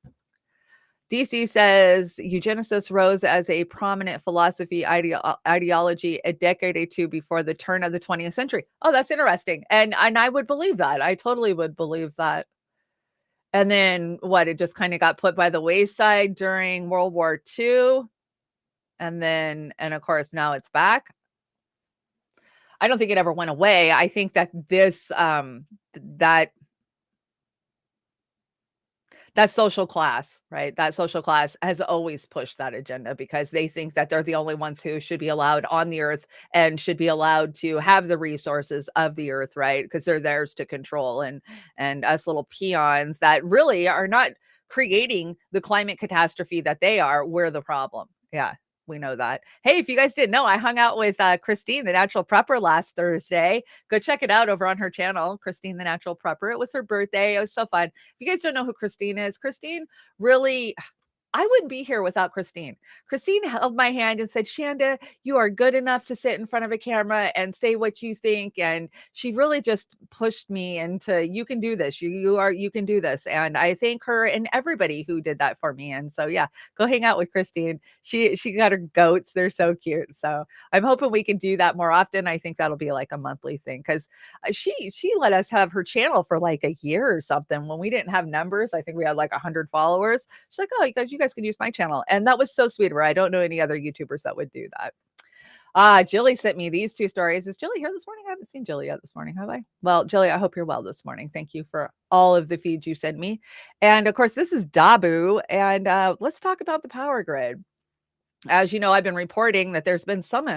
DC says eugenicists rose as a prominent philosophy ideology a decade or two before the turn of the 20th century. Oh, that's interesting. And I would believe that. I totally would believe that. And then what? It just kind of got put by the wayside during World War II. And of course, now it's back. I don't think it ever went away. I think that this, that social class, right? That social class has always pushed that agenda because they think that they're the only ones who should be allowed on the earth and should be allowed to have the resources of the earth, right? Because they're theirs to control, and us little peons that really are not creating the climate catastrophe that they are, we're the problem. Yeah. We know that. Hey, if you guys didn't know, I hung out with Christine, the natural prepper, last Thursday. Go check it out over on her channel, Christine, the natural prepper. It was her birthday. It was so fun. If you guys don't know who Christine is, Christine really, I wouldn't be here without Christine. Christine held my hand and said, Chanda, you are good enough to sit in front of a camera and say what you think. And she really just pushed me into, you can do this. You can do this. And I thank her and everybody who did that for me. And so, yeah, go hang out with Christine. She got her goats. They're so cute. So I'm hoping we can do that more often. I think that'll be like a monthly thing because she let us have her channel for like a year or something when we didn't have numbers. I think we had like 100 followers. She's like, oh, you guys can use my channel. And that was so sweet of her. I don't know any other YouTubers that would do that. Jilly sent me these two stories. Is Jilly here this morning? I haven't seen Jilly yet this morning, have I? Well, Jilly, I hope you're well this morning. Thank you for all of the feeds you sent me. And of course, this is Dabu. And let's talk about the power grid. As you know, I've been reporting that there's been some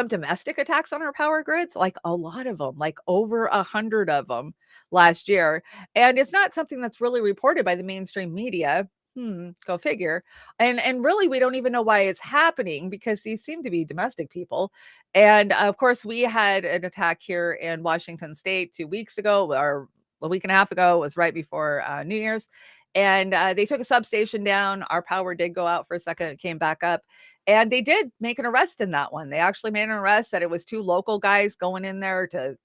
domestic attacks on our power grids, like a lot of them, like over 100 of them last year. And it's not something that's really reported by the mainstream media. Go figure. And really, we don't even know why it's happening because these seem to be domestic people. And of course, we had an attack here in Washington State 2 weeks ago, or a week and a half ago. It was right before New Year's. And they took a substation down. Our power did go out for a second. It came back up. And they did make an arrest in that one. They actually made an arrest that it was 2 local guys going in there to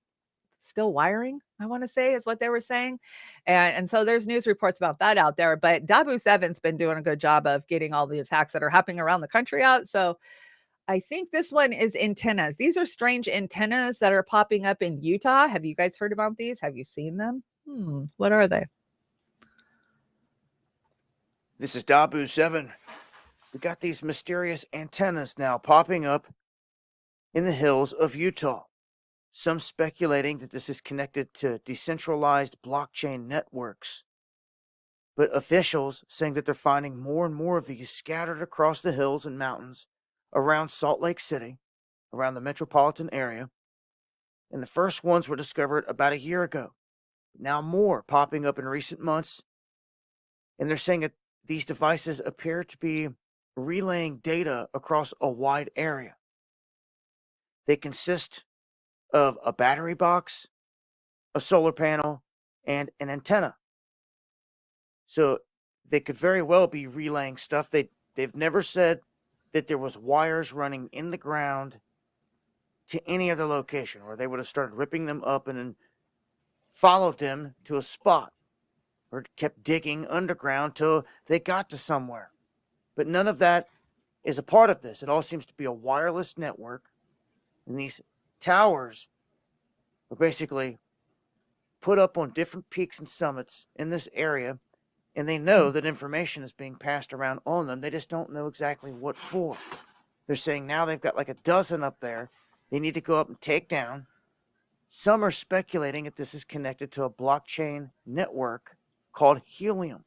still wiring, I want to say is what they were saying. And so there's news reports about that out there. But Dabu 7's been doing a good job of getting all the attacks that are happening around the country out. So I think this one is antennas. These are strange antennas that are popping up in Utah. Have you guys heard about these? Have you seen them? What are they? This is Dabu 7. We got these mysterious antennas now popping up in the hills of Utah. Some speculating that this is connected to decentralized blockchain networks. But officials saying that they're finding more and more of these scattered across the hills and mountains around Salt Lake City, around the metropolitan area. And the first ones were discovered about a year ago. Now more popping up in recent months. And they're saying that these devices appear to be relaying data across a wide area. They consist of a battery box, a solar panel, and an antenna. So they could very well be relaying stuff. They've never said that there was wires running in the ground to any other location, or they would have started ripping them up and then followed them to a spot, or kept digging underground till they got to somewhere. But none of that is a part of this. It all seems to be a wireless network, and these towers are basically put up on different peaks and summits in this area, and they know that information is being passed around on them. They just don't know exactly what for. They're saying now they've got like a dozen up there they need to go up and take down. Some are speculating that this is connected to a blockchain network called Helium,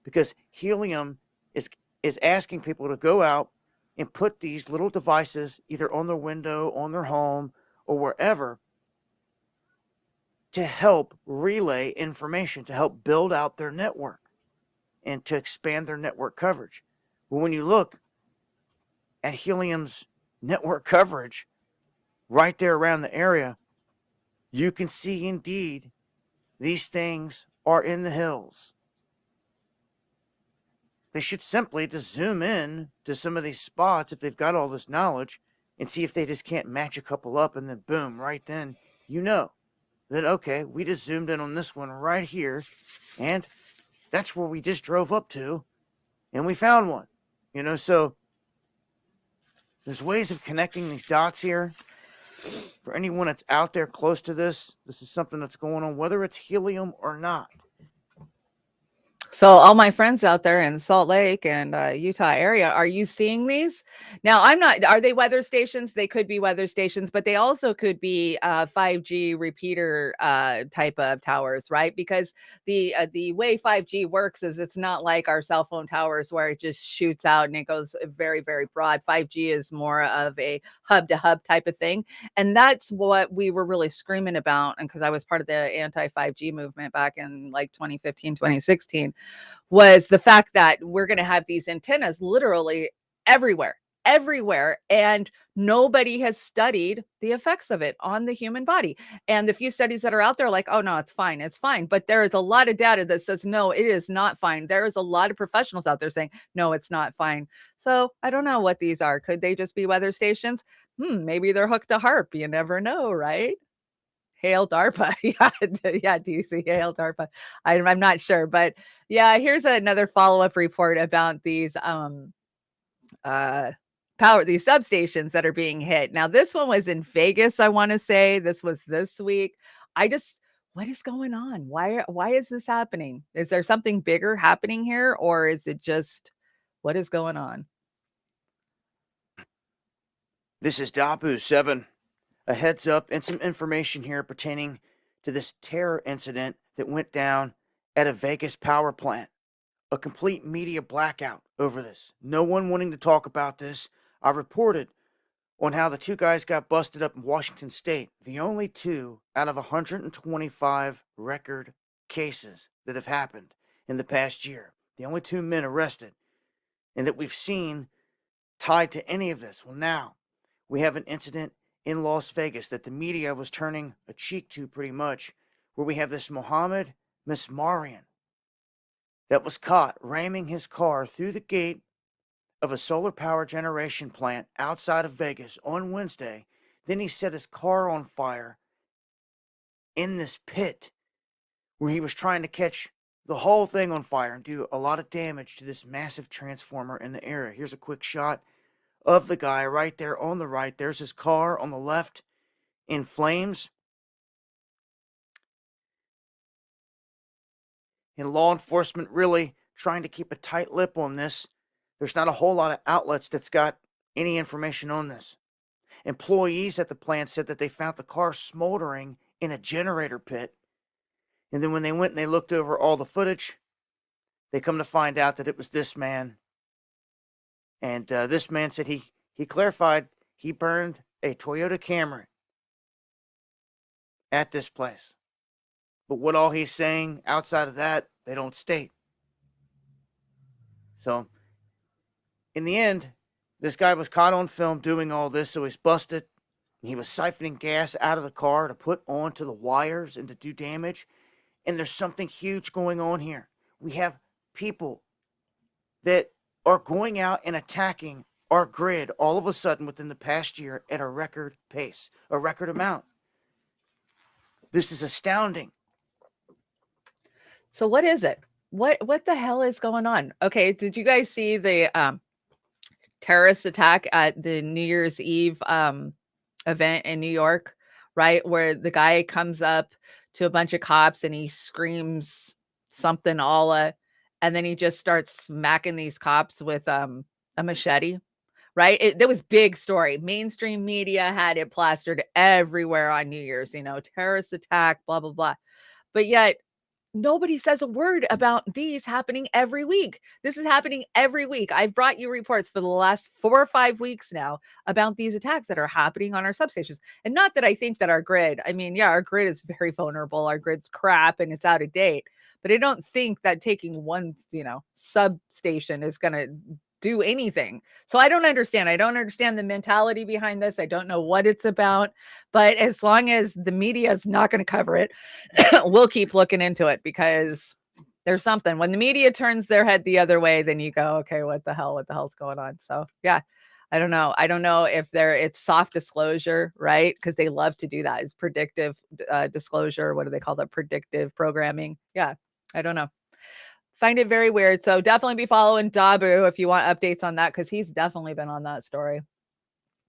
because Helium is asking people to go out and put these little devices either on their window, on their home, or wherever to help relay information, to help build out their network and to expand their network coverage. But when you look at Helium's network coverage right there around the area, you can see indeed these things are in the hills. They should simply just zoom in to some of these spots if they've got all this knowledge and see if they just can't match a couple up, and then boom, right then, you know that, okay, we just zoomed in on this one right here, and that's where we just drove up to, and we found one. So there's ways of connecting these dots here. For anyone that's out there close to this is something that's going on, whether it's helium or not. So all my friends out there in Salt Lake and Utah area, are you seeing these? Now, I'm not, are they weather stations? They could be weather stations, but they also could be 5G repeater type of towers, right? Because the way 5G works is it's not like our cell phone towers where it just shoots out and it goes very, very broad. 5G is more of a hub to hub type of thing. And that's what we were really screaming about. And because I was part of the anti-5G movement back in like 2015, 2016, was the fact that we're going to have these antennas literally everywhere, and nobody has studied the effects of it on the human body. And the few studies that are out there, like, oh no, it's fine, but there is a lot of data that says no, it is not fine. There is a lot of professionals out there saying no, it's not fine. So I don't know what these are. Could they just be weather stations? Maybe they're hooked to HARP. You never know, right? Hail DARPA. Yeah, do you see Hail DARPA? I'm not sure, but yeah, here's another follow-up report about these these substations that are being hit. Now, this one was in Vegas, I want to say. This was this week. What is going on? Why is this happening? Is there something bigger happening here, or is it just what is going on? This is Dabu7. A heads up and some information here pertaining to this terror incident that went down at a Vegas power plant. A complete media blackout over this. No one wanting to talk about this. I reported on how the two guys got busted up in Washington State. The only two out of 125 record cases that have happened in the past year. The only two men arrested and that we've seen tied to any of this. Well, now we have an incident in Las Vegas that the media was turning a cheek to pretty much, where we have this Mohammed Mismarian that was caught ramming his car through the gate of a solar power generation plant outside of Vegas on Wednesday. Then he set his car on fire in this pit where he was trying to catch the whole thing on fire and do a lot of damage to this massive transformer in the area. Here's a quick shot of the guy right there on the right. There's his car on the left in flames. And law enforcement really trying to keep a tight lip on this. There's not a whole lot of outlets that's got any information on this. Employees at the plant said that they found the car smoldering in a generator pit. And then when they went and they looked over all the footage, they come to find out that it was this man. And this man said he clarified he burned a Toyota Camry at this place. But what all he's saying outside of that, they don't state. So, in the end, this guy was caught on film doing all this, so he's busted. He was siphoning gas out of the car to put onto the wires and to do damage. And there's something huge going on here. We have people that are going out and attacking our grid all of a sudden within the past year at a record pace, a record amount. This is astounding. So what is it? What the hell is going on? Okay, did you guys see the terrorist attack at the New Year's Eve event in New York, right? Where the guy comes up to a bunch of cops and he screams something Allah, and then he just starts smacking these cops with a machete, right? There was big story. Mainstream media had it plastered everywhere on New Year's, terrorist attack, blah, blah, blah. But yet nobody says a word about these happening every week. This is happening every week. I've brought you reports for the last 4 or 5 weeks now about these attacks that are happening on our substations. And not that I think that our grid, our grid is very vulnerable. Our grid's crap and it's out of date. But I don't think that taking one, substation is going to do anything. So I don't understand. I don't understand the mentality behind this. I don't know what it's about, but as long as the media is not going to cover it, we'll keep looking into it, because there's something. When the media turns their head the other way, then you go, okay, what the hell's going on? So yeah, I don't know. I don't know if it's soft disclosure, right? Because they love to do that. It's predictive disclosure. What do they call that? Predictive programming. Yeah, I don't know. Find it very weird. So definitely be following Dabu if you want updates on that, because he's definitely been on that story.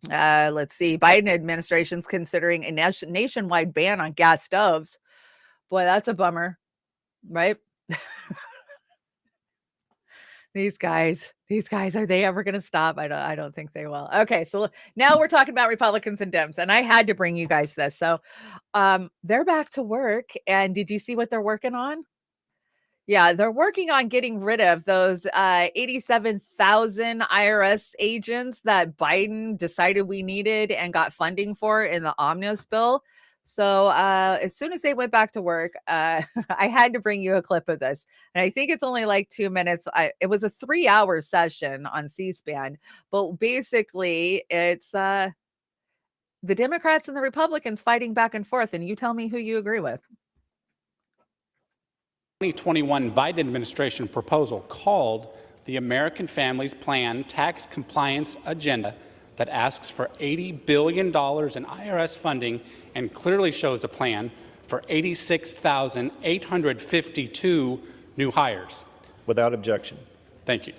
Let's see. Biden administration's considering a nationwide ban on gas stoves. Boy, that's a bummer, right? These guys, are they ever going to stop? I don't think they will. Okay, so now we're talking about Republicans and Dems, and I had to bring you guys this. So, they're back to work, and did you see what they're working on? Yeah, they're working on getting rid of those 87,000 IRS agents that Biden decided we needed and got funding for in the omnibus bill. So as soon as they went back to work, I had to bring you a clip of this. And I think it's only like 2 minutes. It was a 3-hour session on C-SPAN, but basically it's the Democrats and the Republicans fighting back and forth. And you tell me who you agree with. 2021 Biden administration proposal called the American Families Plan Tax Compliance Agenda that asks for $80 billion in IRS funding and clearly shows a plan for 86,852 new hires. Without objection. Thank you.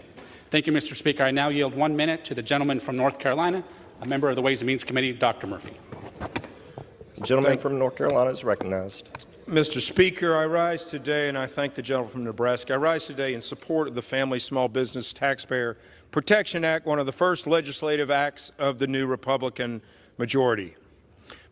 Thank you, Mr. Speaker. I now yield 1 minute to the gentleman from North Carolina, a member of the Ways and Means Committee, Dr. Murphy. The gentleman from North Carolina is recognized. Mr. Speaker, I rise today, and I thank the gentleman from Nebraska. I rise today in support of the Family Small Business Taxpayer Protection Act, one of the first legislative acts of the new Republican majority.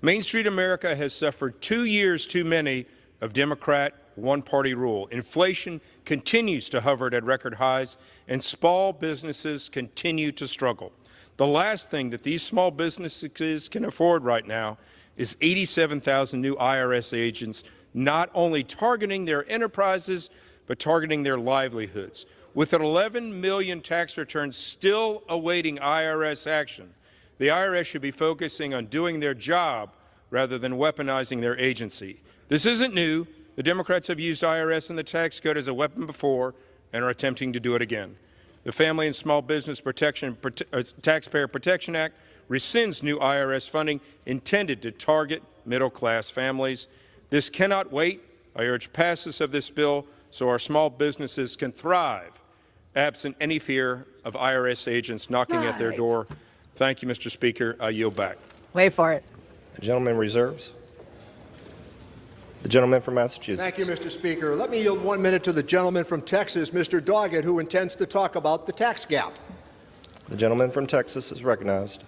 Main Street America has suffered 2 years too many of Democrat one-party rule. Inflation continues to hover at record highs, and small businesses continue to struggle. The last thing that these small businesses can afford right now is 87,000 new IRS agents, not only targeting their enterprises, but targeting their livelihoods. With 11 million tax returns still awaiting IRS action, the IRS should be focusing on doing their job rather than weaponizing their agency. This isn't new. The Democrats have used IRS and the tax code as a weapon before and are attempting to do it again. The Family and Small Business Taxpayer Protection Act rescinds new IRS funding intended to target middle-class families. This cannot wait. I urge passage of this bill so our small businesses can thrive, absent any fear of IRS agents knocking at their door. Thank you, Mr. Speaker. I yield back. Wait for it. The gentleman reserves. The gentleman from Massachusetts. Thank you, Mr. Speaker. Let me yield 1 minute to the gentleman from Texas, Mr. Doggett, who intends to talk about the tax gap. The gentleman from Texas is recognized.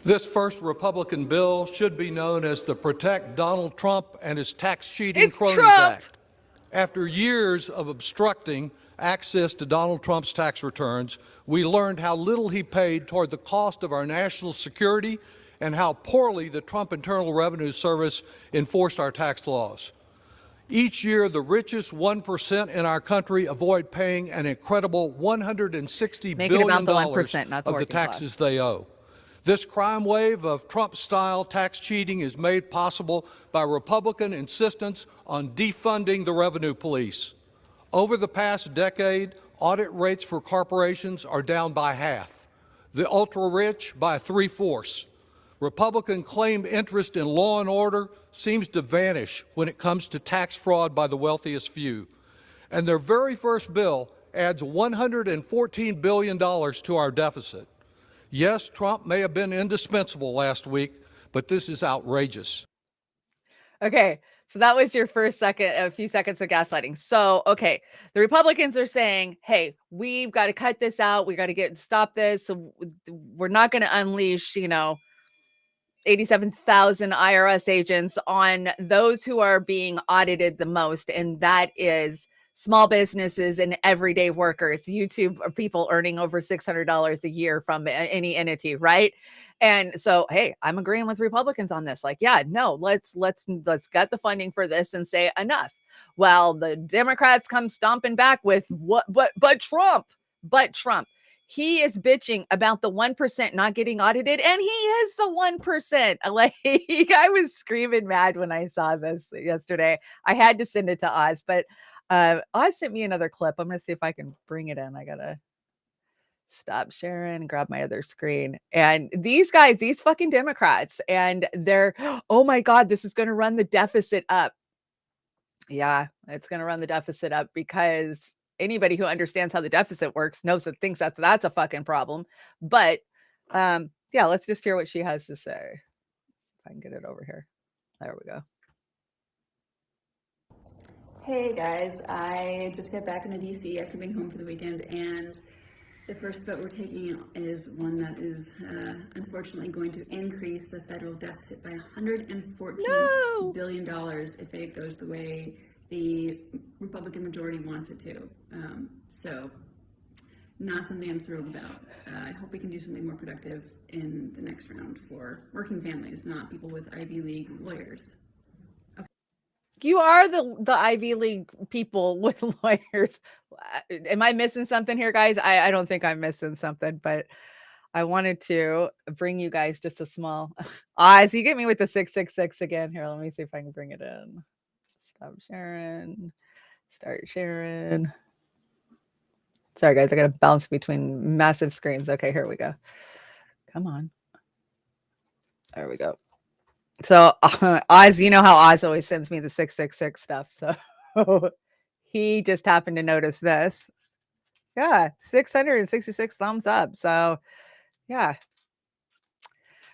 This first Republican bill should be known as the Protect Donald Trump and His Tax Cheating Cronies Act. After years of obstructing access to Donald Trump's tax returns, we learned how little he paid toward the cost of our national security and how poorly the Trump Internal Revenue Service enforced our tax laws. Each year, the richest 1% in our country avoid paying an incredible $160 billion of the taxes they owe. This crime wave of Trump-style tax cheating is made possible by Republican insistence on defunding the revenue police. Over the past decade, audit rates for corporations are down by half, the ultra-rich by 3/4. Republican claimed interest in law and order seems to vanish when it comes to tax fraud by the wealthiest few. And their very first bill adds $114 billion to our deficit. Yes, Trump may have been indispensable last week, but this is outrageous. Okay, so that was your first a few seconds of gaslighting. So, okay, the Republicans are saying, hey, we've got to cut this out. We got to stop this. So we're not going to unleash, 87,000 IRS agents on those who are being audited the most. And that is small businesses and everyday workers, YouTube people earning over $600 a year from any entity, right? And so, hey, I'm agreeing with Republicans on this. Like, yeah, no, let's get the funding for this and say enough. Well, the Democrats come stomping back with but Trump. he is bitching about the 1% not getting audited, and he is the 1%. Like, I was screaming mad when I saw this yesterday. I had to send it to Oz, but Oz sent me another clip. I'm going to see if I can bring it in. I got to stop sharing and grab my other screen. And these guys, these fucking Democrats, and they're, oh my God, this is going to run the deficit up. Yeah, it's going to run the deficit up because anybody who understands how the deficit works knows that thinks that's a fucking problem. But yeah, let's just hear what she has to say. If I can get it over here. There we go. Hey guys, I just got back into DC after being home for the weekend, and the first vote we're taking is one that is unfortunately going to increase the federal deficit by $114 billion if it goes the way the Republican majority wants it to. So not something I'm thrilled about. I hope we can do something more productive in the next round for working families, not people with Ivy League lawyers. Okay. You are the Ivy League people with lawyers. Am I missing something here, guys? I don't think I'm missing something, but I wanted to bring you guys just a small Oz. You get me with the 666 again. Here, let me see if I can bring it in. Stop sharing. Start sharing. Sorry, guys. I got to bounce between massive screens. Okay, here we go. Come on. There we go. So Oz, you know how Oz always sends me the 666 stuff. So he just happened to notice this. Yeah, 666 thumbs up. So yeah.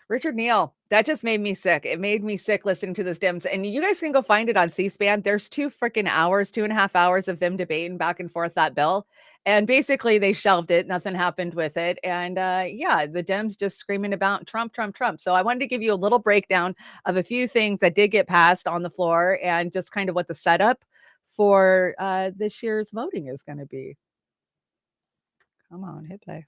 Richard Neal, that just made me sick. It made me sick listening to this Dems. And you guys can go find it on C-SPAN. There's 2.5 hours of them debating back and forth that bill. And basically they shelved it. Nothing happened with it. And yeah, the Dems just screaming about Trump, Trump, Trump. So I wanted to give you a little breakdown of a few things that did get passed on the floor and just kind of what the setup for this year's voting is going to be. Come on, hit play.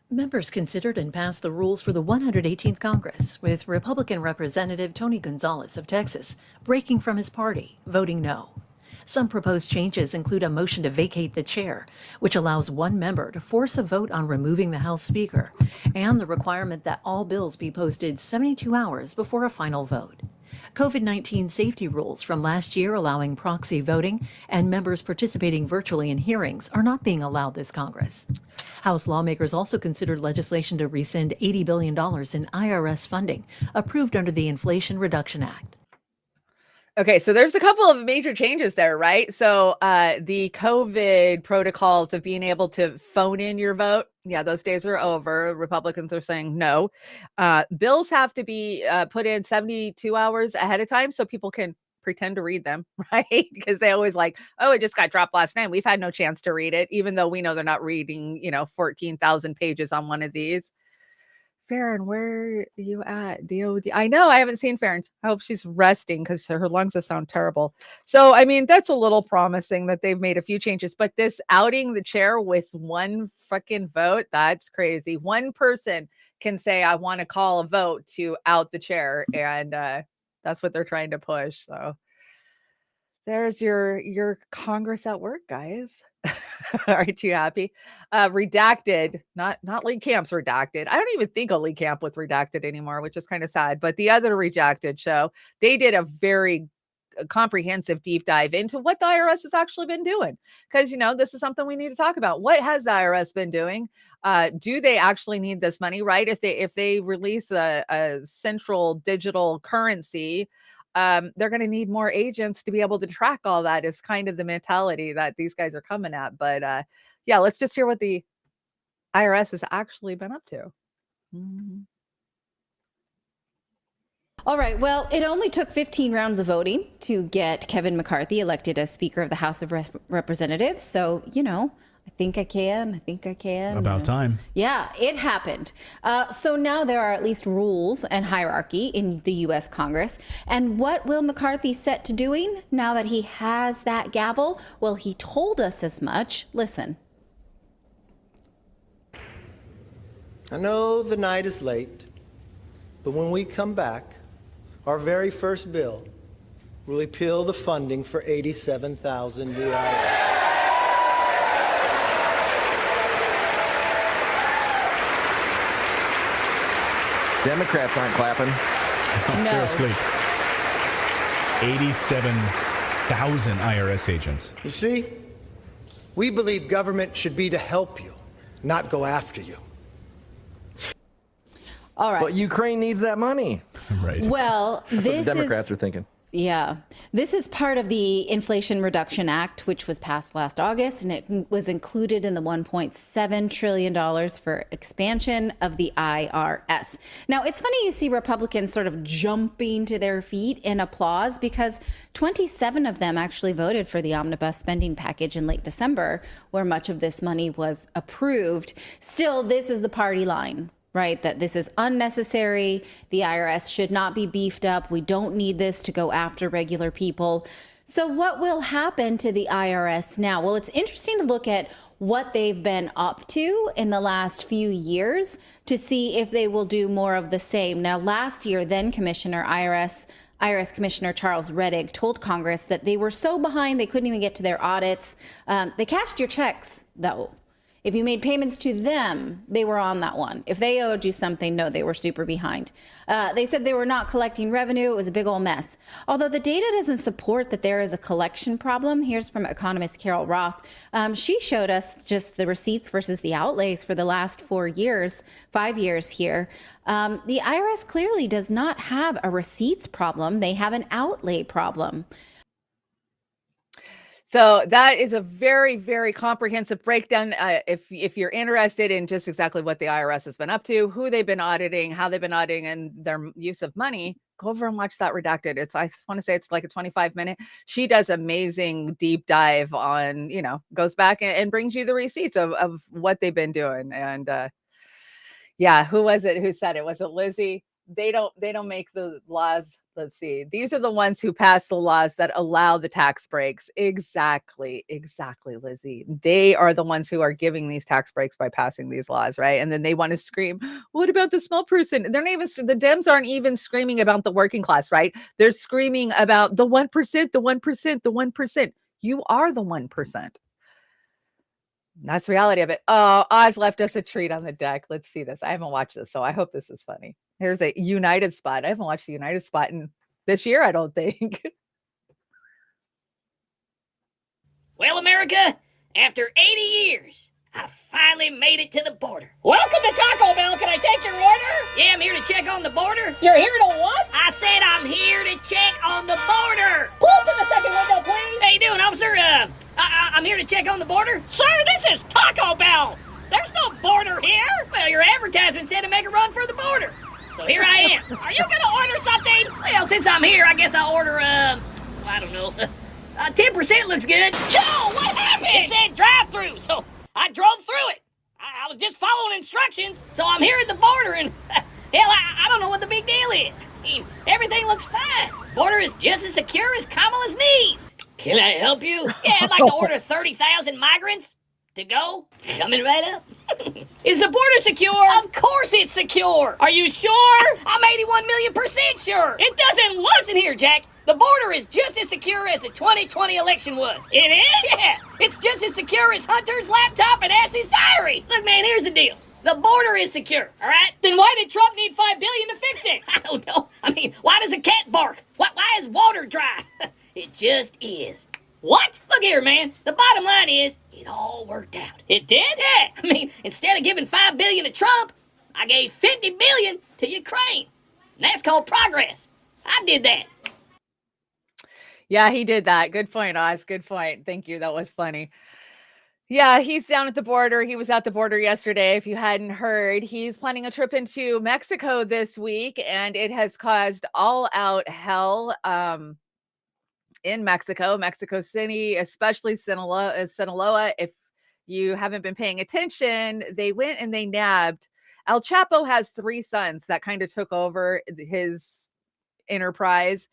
Members considered and passed the rules for the 118th Congress, with Republican Representative Tony Gonzalez of Texas breaking from his party, voting no. Some proposed changes include a motion to vacate the chair, which allows one member to force a vote on removing the House Speaker, and the requirement that all bills be posted 72 hours before a final vote. COVID-19 safety rules from last year allowing proxy voting and members participating virtually in hearings are not being allowed this Congress. House lawmakers also considered legislation to rescind $80 billion in IRS funding approved under the Inflation Reduction Act. Okay, so there's a couple of major changes there, right? So the COVID protocols of being able to phone in your vote, yeah, those days are over. Republicans are saying no. Bills have to be put in 72 hours ahead of time so people can pretend to read them, right? Because they always like, oh, it just got dropped last night. We've had no chance to read it, even though we know they're not reading, 14,000 pages on one of these. Farron, where are you at? DOD. I know I haven't seen Farron. I hope she's resting because her lungs sound terrible. So, I mean, that's a little promising that they've made a few changes, but this outing the chair with one fucking vote, that's crazy. One person can say, I want to call a vote to out the chair. And that's what they're trying to push. So there's your Congress at work, guys. Aren't you happy? Redacted, not Lee Camp's Redacted. I don't even think of Lee Camp with Redacted anymore, which is kind of sad. But the other Redacted show, they did a very comprehensive deep dive into what the IRS has actually been doing. Because, this is something we need to talk about. What has the IRS been doing? Do they actually need this money, right? If they release a central digital currency, they're going to need more agents to be able to track all that is kind of the mentality that these guys are coming at. But yeah, let's just hear what the IRS has actually been up to. Mm-hmm. All right. Well, it only took 15 rounds of voting to get Kevin McCarthy elected as Speaker of the House of Representatives. So, I think I can. About time. Yeah, it happened. So now there are at least rules and hierarchy in the U.S. Congress. And what will McCarthy set to doing now that he has that gavel? Well, he told us as much. Listen. I know the night is late, but when we come back, our very first bill will repeal the funding for 87,000 new IRS. Democrats aren't clapping. They're asleep. 87,000 IRS agents. You see, we believe government should be to help you, not go after you. All right. But Ukraine needs that money. Right. Well, That's what this the Democrats is are thinking. Yeah. This is part of the Inflation Reduction Act, which was passed last August, and it was included in the $1.7 trillion for expansion of the IRS. Now, it's funny you see Republicans sort of jumping to their feet in applause because 27 of them actually voted for the omnibus spending package in late December, where much of this money was approved. Still, this is the party line, right? That this is unnecessary. The IRS should not be beefed up. We don't need this to go after regular people. So what will happen to the IRS now? Well, it's interesting to look at what they've been up to in the last few years to see if they will do more of the same. Now, last year, then IRS Commissioner Charles Rettig told Congress that they were so behind they couldn't even get to their audits. They cashed your checks, though. If you made payments to them, they were on that one. If they owed you something, no, they were super behind. They said they were not collecting revenue. It was a big old mess. Although the data doesn't support that there is a collection problem. Here's from economist Carol Roth. She showed us just the receipts versus the outlays for the last 5 years here. The IRS clearly does not have a receipts problem. They have an outlay problem. So that is a very, very comprehensive breakdown. If you're interested in just exactly what the IRS has been up to, who they've been auditing, how they've been auditing, and their use of money, go over and watch that Redacted. I want to say it's like a 25-minute. She does amazing deep dive on, goes back and brings you the receipts of what they've been doing. And yeah, who was it who said it? Was it Lizzie? They don't make the laws. Let's see. These are the ones who pass the laws that allow the tax breaks. Exactly, Lizzie. They are the ones who are giving these tax breaks by passing these laws, right? And then they want to scream, what about the small person? They're not even, the Dems aren't even screaming about the working class, right? They're screaming about the 1%, the 1%, the 1%. You are the 1%. That's the reality of it. Oh, Oz left us a treat on the deck. Let's see this. I haven't watched this, so I hope this is funny. Here's a United spot. I haven't watched a United spot in this year, I don't think. Well, America, after 80 years, I finally made it to the border. Welcome to Taco Bell. Can I take your order? Yeah, I'm here to check on the border. You're here to what? I said I'm here to check on the border. Pull up to the second window, please. How you doing, officer? I'm here to check on the border. Sir, this is Taco Bell. There's no border here. Well, your advertisement said to make a run for the border. So here I am. Are you gonna order something? Well, since I'm here, I guess I'll order, I don't know. 10% looks good. Joe, what happened? It said drive-through, so I drove through it. I was just following instructions, so I'm here at the border, and hell, I don't know what the big deal is. I mean, everything looks fine. Border is just as secure as Kamala's knees. Can I help you? Yeah, I'd like to order 30,000 migrants to go. Coming right up. Is the border secure? Of course it's secure. Are you sure? I'm 81 million% sure. It doesn't look... Listen here, Jack. The border is just as secure as the 2020 election was. It is? Yeah, it's just as secure as Hunter's laptop and Ashley's diary. Look, man, here's the deal. The border is secure, all right? Then why did Trump need $5 billion to fix it? I don't know. I mean, why does a cat bark? Why is water dry? It just is. What? Look here, man. The bottom line is, it all worked out. It did? Yeah. I mean, instead of giving $5 billion to Trump, I gave $50 billion to Ukraine. And that's called progress. I did that. Yeah, he did that. Good point, Oz. Good point. Thank you. That was funny. Yeah, he's down at the border. He was at the border yesterday. If you hadn't heard, he's planning a trip into Mexico this week, and it has caused all out hell in Mexico City, especially Sinaloa. If you haven't been paying attention, they went and they nabbed. El Chapo has 3 sons that kind of took over his enterprise,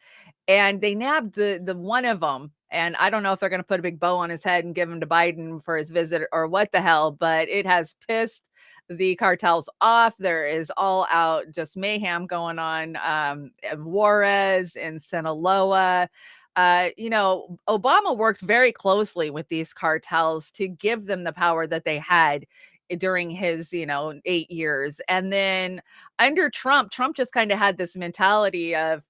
and they nabbed the one of them. And I don't know if they're going to put a big bow on his head and give him to Biden for his visit or what the hell, but it has pissed the cartels off. There is all out just mayhem going on in Juarez, in Sinaloa. Obama worked very closely with these cartels to give them the power that they had during his, 8 years. And then under Trump just kind of had this mentality of,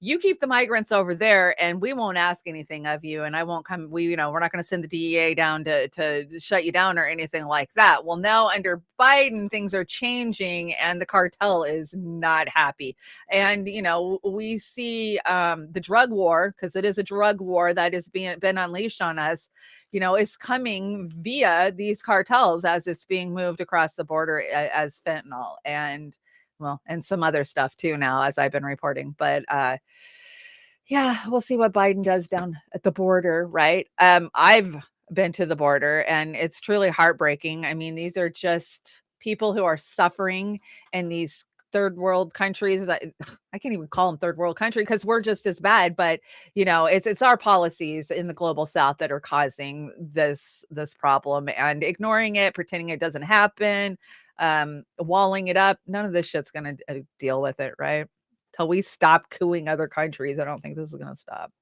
you keep the migrants over there and we won't ask anything of you. And I won't come. We're not going to send the DEA down to shut you down or anything like that. Well, now under Biden, things are changing and the cartel is not happy. And, we see the drug war, because it is a drug war that is been unleashed on us, is coming via these cartels as it's being moved across the border as fentanyl and some other stuff too now, as I've been reporting. But yeah, we'll see what Biden does down at the border, right? I've been to the border and it's truly heartbreaking. I mean, these are just people who are suffering in these third world countries. I can't even call them third world country because we're just as bad, but it's our policies in the global south that are causing this problem, and ignoring it, pretending it doesn't happen, walling it up. None of this shit's gonna deal with it, right? Till we stop cooing other countries, I don't think this is gonna stop.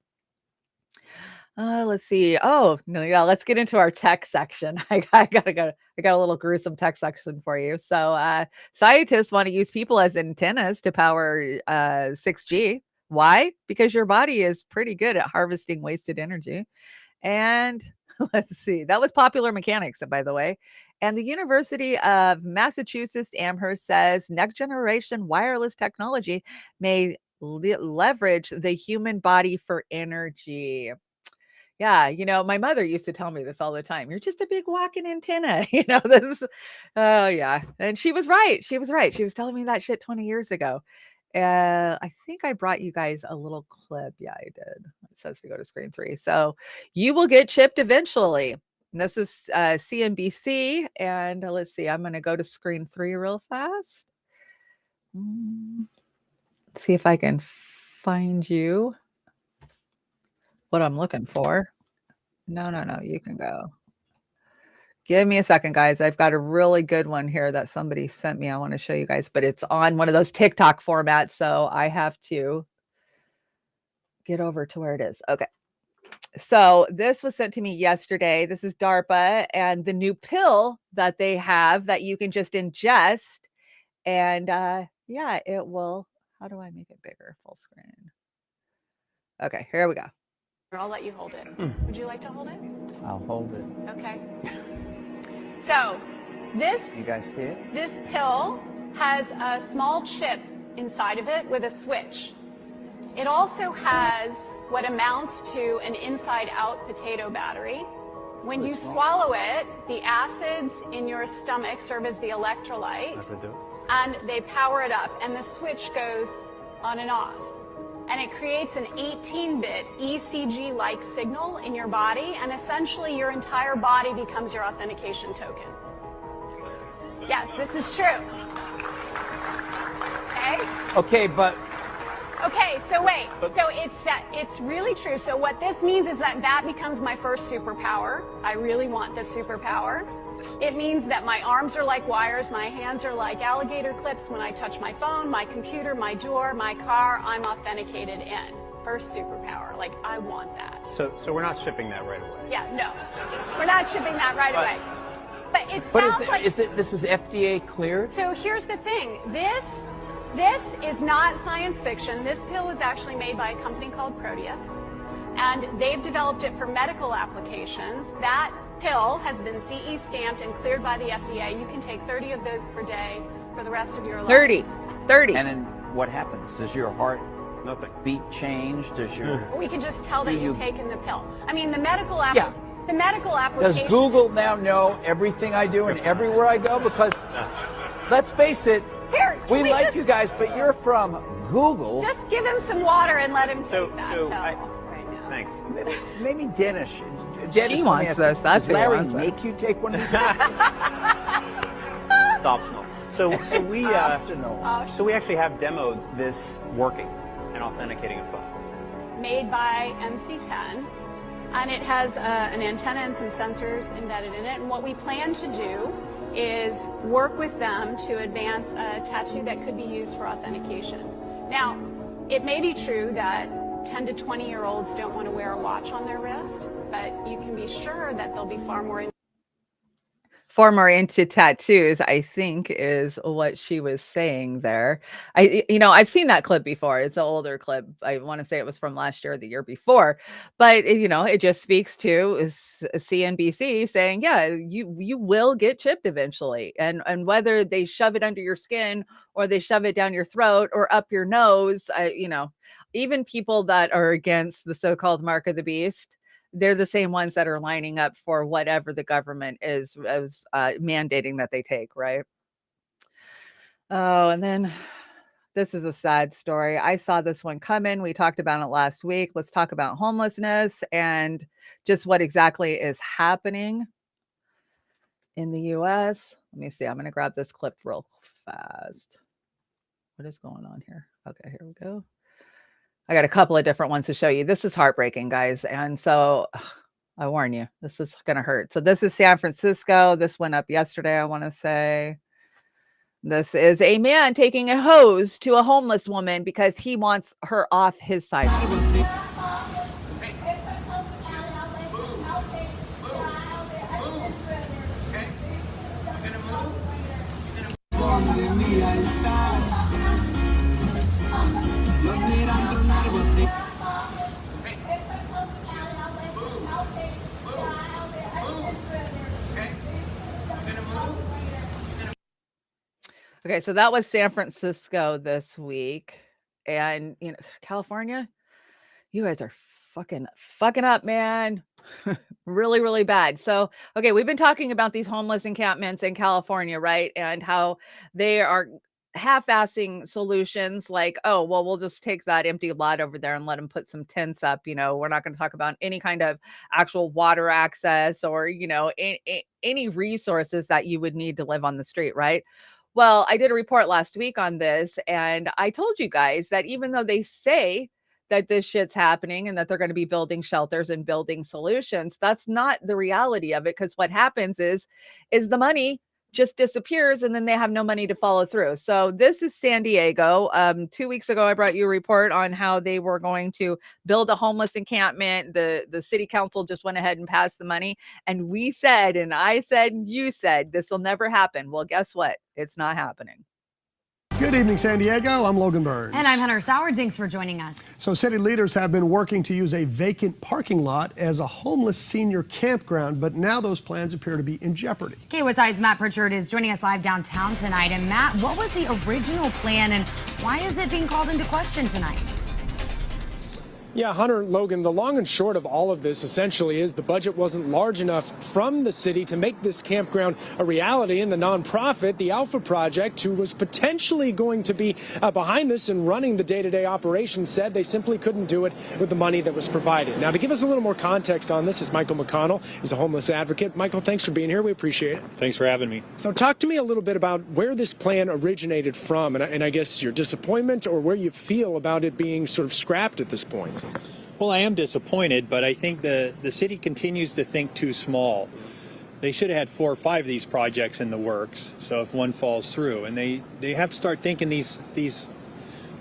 Let's see. Oh no, yeah. Let's get into our tech section. I got a little gruesome tech section for you. So, scientists want to use people as antennas to power 6G. Why? Because your body is pretty good at harvesting wasted energy. And let's see. That was Popular Mechanics, by the way. And the University of Massachusetts Amherst says next generation wireless technology may leverage the human body for energy. Yeah, my mother used to tell me this all the time. You're just a big walking antenna. This. Oh yeah, and she was right. She was right. She was telling me that shit 20 years ago. I think I brought you guys a little clip. Yeah, I did. It says to go to screen 3. So you will get chipped eventually. And this is CNBC. And let's see. I'm going to go to screen 3 real fast. Let's see if I can find you what I'm looking for. No, you can go. Give me a second, guys. I've got a really good one here that somebody sent me. I want to show you guys, but it's on one of those TikTok formats, so I have to get over to where it is. Okay. So this was sent to me yesterday. This is DARPA and the new pill that they have that you can just ingest. And yeah, it will. How do I make it bigger? Full screen. Okay, here we go. I'll let you hold it. Would you like to hold it? I'll hold it. Okay. So this, you guys see it? This pill has a small chip inside of it with a switch. It also has what amounts to an inside-out potato battery. When you swallow it, the acids in your stomach serve as the electrolyte, and they power it up, and the switch goes on and off. And it creates an 18-bit ECG-like signal in your body, and essentially your entire body becomes your authentication token. Yes, this is true. Okay? Okay, but... Okay, so wait. So it's really true. So what this means is that becomes my first superpower. I really want this superpower. It means that my arms are like wires, my hands are like alligator clips. When I touch my phone, my computer, my door, my car, I'm authenticated in. First superpower. Like, I want that. So we're not shipping that right away. Yeah, no. We're not shipping that right away. But it sounds like... This is FDA cleared? So here's the thing. This is not science fiction. This pill was actually made by a company called Proteus, and they've developed it for medical applications. That pill has been CE stamped and cleared by the FDA. You can take 30 of those per day for the rest of your life. 30. And then what happens? Does your heart beat change? Does your... We can just tell that you've taken the pill. I mean, the medical application... Does Google now know everything I do and everywhere I go? Because, let's face it, we like you guys, but you're from Google. Just give him some water and let him take that pill. Thanks. Maybe Dennis. She wants this. That's who Larry wants make you take one of these? It's optional. So we actually have demoed this working and authenticating a phone. Made by MC10, and it has an antenna and some sensors embedded in it. And what we plan to do is work with them to advance a tattoo that could be used for authentication. Now, it may be true that 10 to 20-year-olds don't want to wear a watch on their wrist, but you can be sure that they'll be 4 more into tattoos, I think, is what she was saying there. I've seen that clip before. It's an older clip. I want to say it was from last year or the year before, but it just speaks to CNBC saying, yeah, you will get chipped eventually, and whether they shove it under your skin or they shove it down your throat or up your nose, even people that are against the so-called mark of the beast, they're the same ones that are lining up for whatever the government is mandating that they take, right? Oh, and then this is a sad story. I saw this one come in. We talked about it last week. Let's talk about homelessness and just what exactly is happening in the U.S. Let me see. I'm going to grab this clip real fast. What is going on here? Okay, here we go. I got a couple of different ones to show you. This is heartbreaking, guys. And so I warn you, this is going to hurt. So this is San Francisco. This went up yesterday, I want to say. This is a man taking a hose to a homeless woman because he wants her off his side. Okay, so that was San Francisco this week. And, California, you guys are fucking up, man. Really, really bad. So, okay, we've been talking about these homeless encampments in California, right? And how they are half-assing solutions like, oh, well, we'll just take that empty lot over there and let them put some tents up. We're not going to talk about any kind of actual water access or, any resources that you would need to live on the street, right? Well, I did a report last week on this, and I told you guys that even though they say that this shit's happening and that they're going to be building shelters and building solutions, that's not the reality of it. Because what happens is the money just disappears and then they have no money to follow through. So this is San Diego. 2 weeks ago, I brought you a report on how they were going to build a homeless encampment. The city council just went ahead and passed the money. And we said, and I said, and you said, this will never happen. Well, guess what? It's not happening. Good evening, San Diego. I'm Logan Burns. And I'm Hunter Soward. Thanks for joining us. So city leaders have been working to use a vacant parking lot as a homeless senior campground, but now those plans appear to be in jeopardy. KUSI's Matt Pritchard is joining us live downtown tonight. And Matt, what was the original plan and why is it being called into question tonight? Yeah, Hunter, Logan, the long and short of all of this essentially is the budget wasn't large enough from the city to make this campground a reality, and the nonprofit, the Alpha Project, who was potentially going to be behind this and running the day-to-day operations, said they simply couldn't do it with the money that was provided. Now, to give us a little more context on this is Michael McConnell. He's a homeless advocate. Michael, thanks for being here. We appreciate it. Thanks for having me. So talk to me a little bit about where this plan originated from, and I guess your disappointment or where you feel about it being sort of scrapped at this point. Well, I am disappointed, but I think the city continues to think too small. They should have had 4 or 5 of these projects in the works, so if one falls through, and they have to start thinking these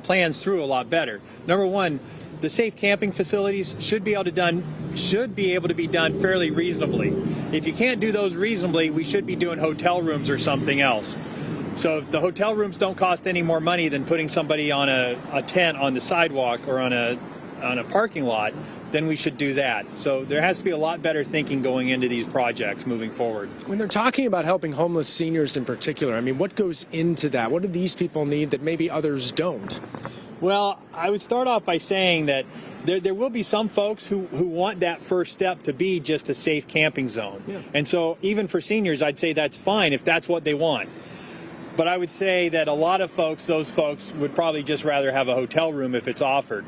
plans through a lot better. Number one, the safe camping facilities should be able to be done fairly reasonably. If you can't do those reasonably, we should be doing hotel rooms or something else. So if the hotel rooms don't cost any more money than putting somebody on a tent on the sidewalk or on a parking lot, then we should do that. So there has to be a lot better thinking going into these projects moving forward. When they're talking about helping homeless seniors in particular, I mean, what goes into that? What do these people need that maybe others don't? Well, I would start off by saying that there will be some folks who want that first step to be just a safe camping zone. Yeah. And so even for seniors, I'd say that's fine if that's what they want. But I would say that a lot of those folks would probably just rather have a hotel room if it's offered.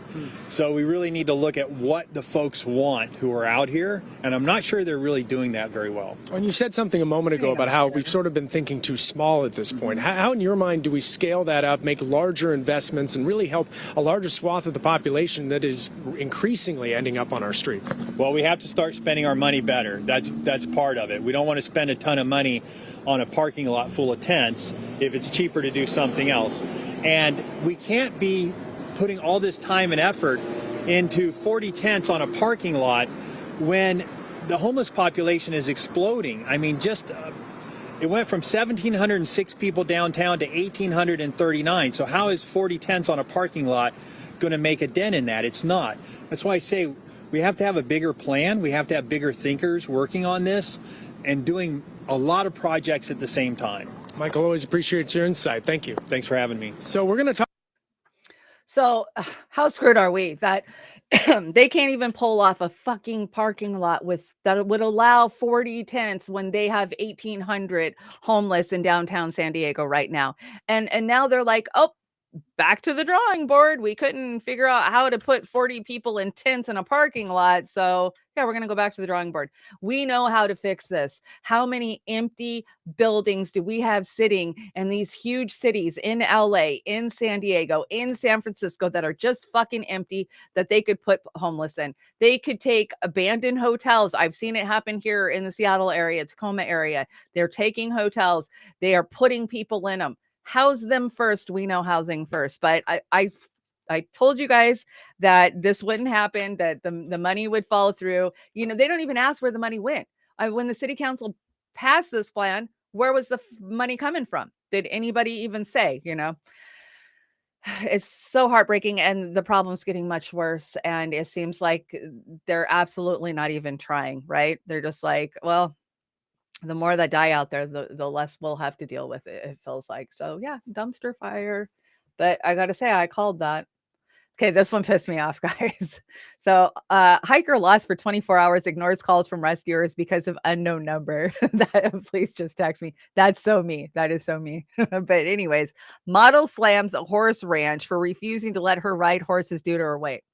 So we really need to look at what the folks want who are out here, and I'm not sure they're really doing that very well. And you said something a moment ago about how we've sort of been thinking too small at this point. How in your mind do we scale that up, make larger investments, and really help a larger swath of the population that is increasingly ending up on our streets? Well, we have to start spending our money better. That's part of it. We don't want to spend a ton of money on a parking lot full of tents if it's cheaper to do something else. And we can't be putting all this time and effort into 40 tents on a parking lot when the homeless population is exploding. I mean, just It went from 1,706 people downtown to 1,839. So how is 40 tenths on a parking lot going to make a dent in that? It's not. That's why I say we have to have a bigger plan. We have to have bigger thinkers working on this and doing a lot of projects at the same time. Michael, always appreciate your insight. Thank you. Thanks for having me. So we're going to talk. So how screwed are we that they can't even pull off a fucking parking lot that would allow 40 tents when they have 1,800 homeless in downtown San Diego right now. And now they're like, oh, back to the drawing board. We couldn't figure out how to put 40 people in tents in a parking lot. So yeah, we're going to go back to the drawing board. We know how to fix this. How many empty buildings do we have sitting in these huge cities in LA, in San Diego, in San Francisco that are just fucking empty that they could put homeless in? They could take abandoned hotels. I've seen it happen here in the Seattle area, Tacoma area. They're taking hotels. They are putting people in them. House them first. We know housing first, but I told you guys that this wouldn't happen, that the money would fall through. You know, they don't even ask where the money went. When the city council passed this plan, where was the money coming from? Did anybody even say? You know, it's so heartbreaking, and the problem's getting much worse. And it seems like they're absolutely not even trying, right? They're just like, well, the more that die out there, the less we'll have to deal with it, it feels like. So yeah, dumpster fire. But I gotta say, I called that. Okay, this one pissed me off, guys. So hiker lost for 24 hours, ignores calls from rescuers because of unknown number. Please just text me. That's so me. That is so me. But anyways, model slams a horse ranch for refusing to let her ride horses due to her weight.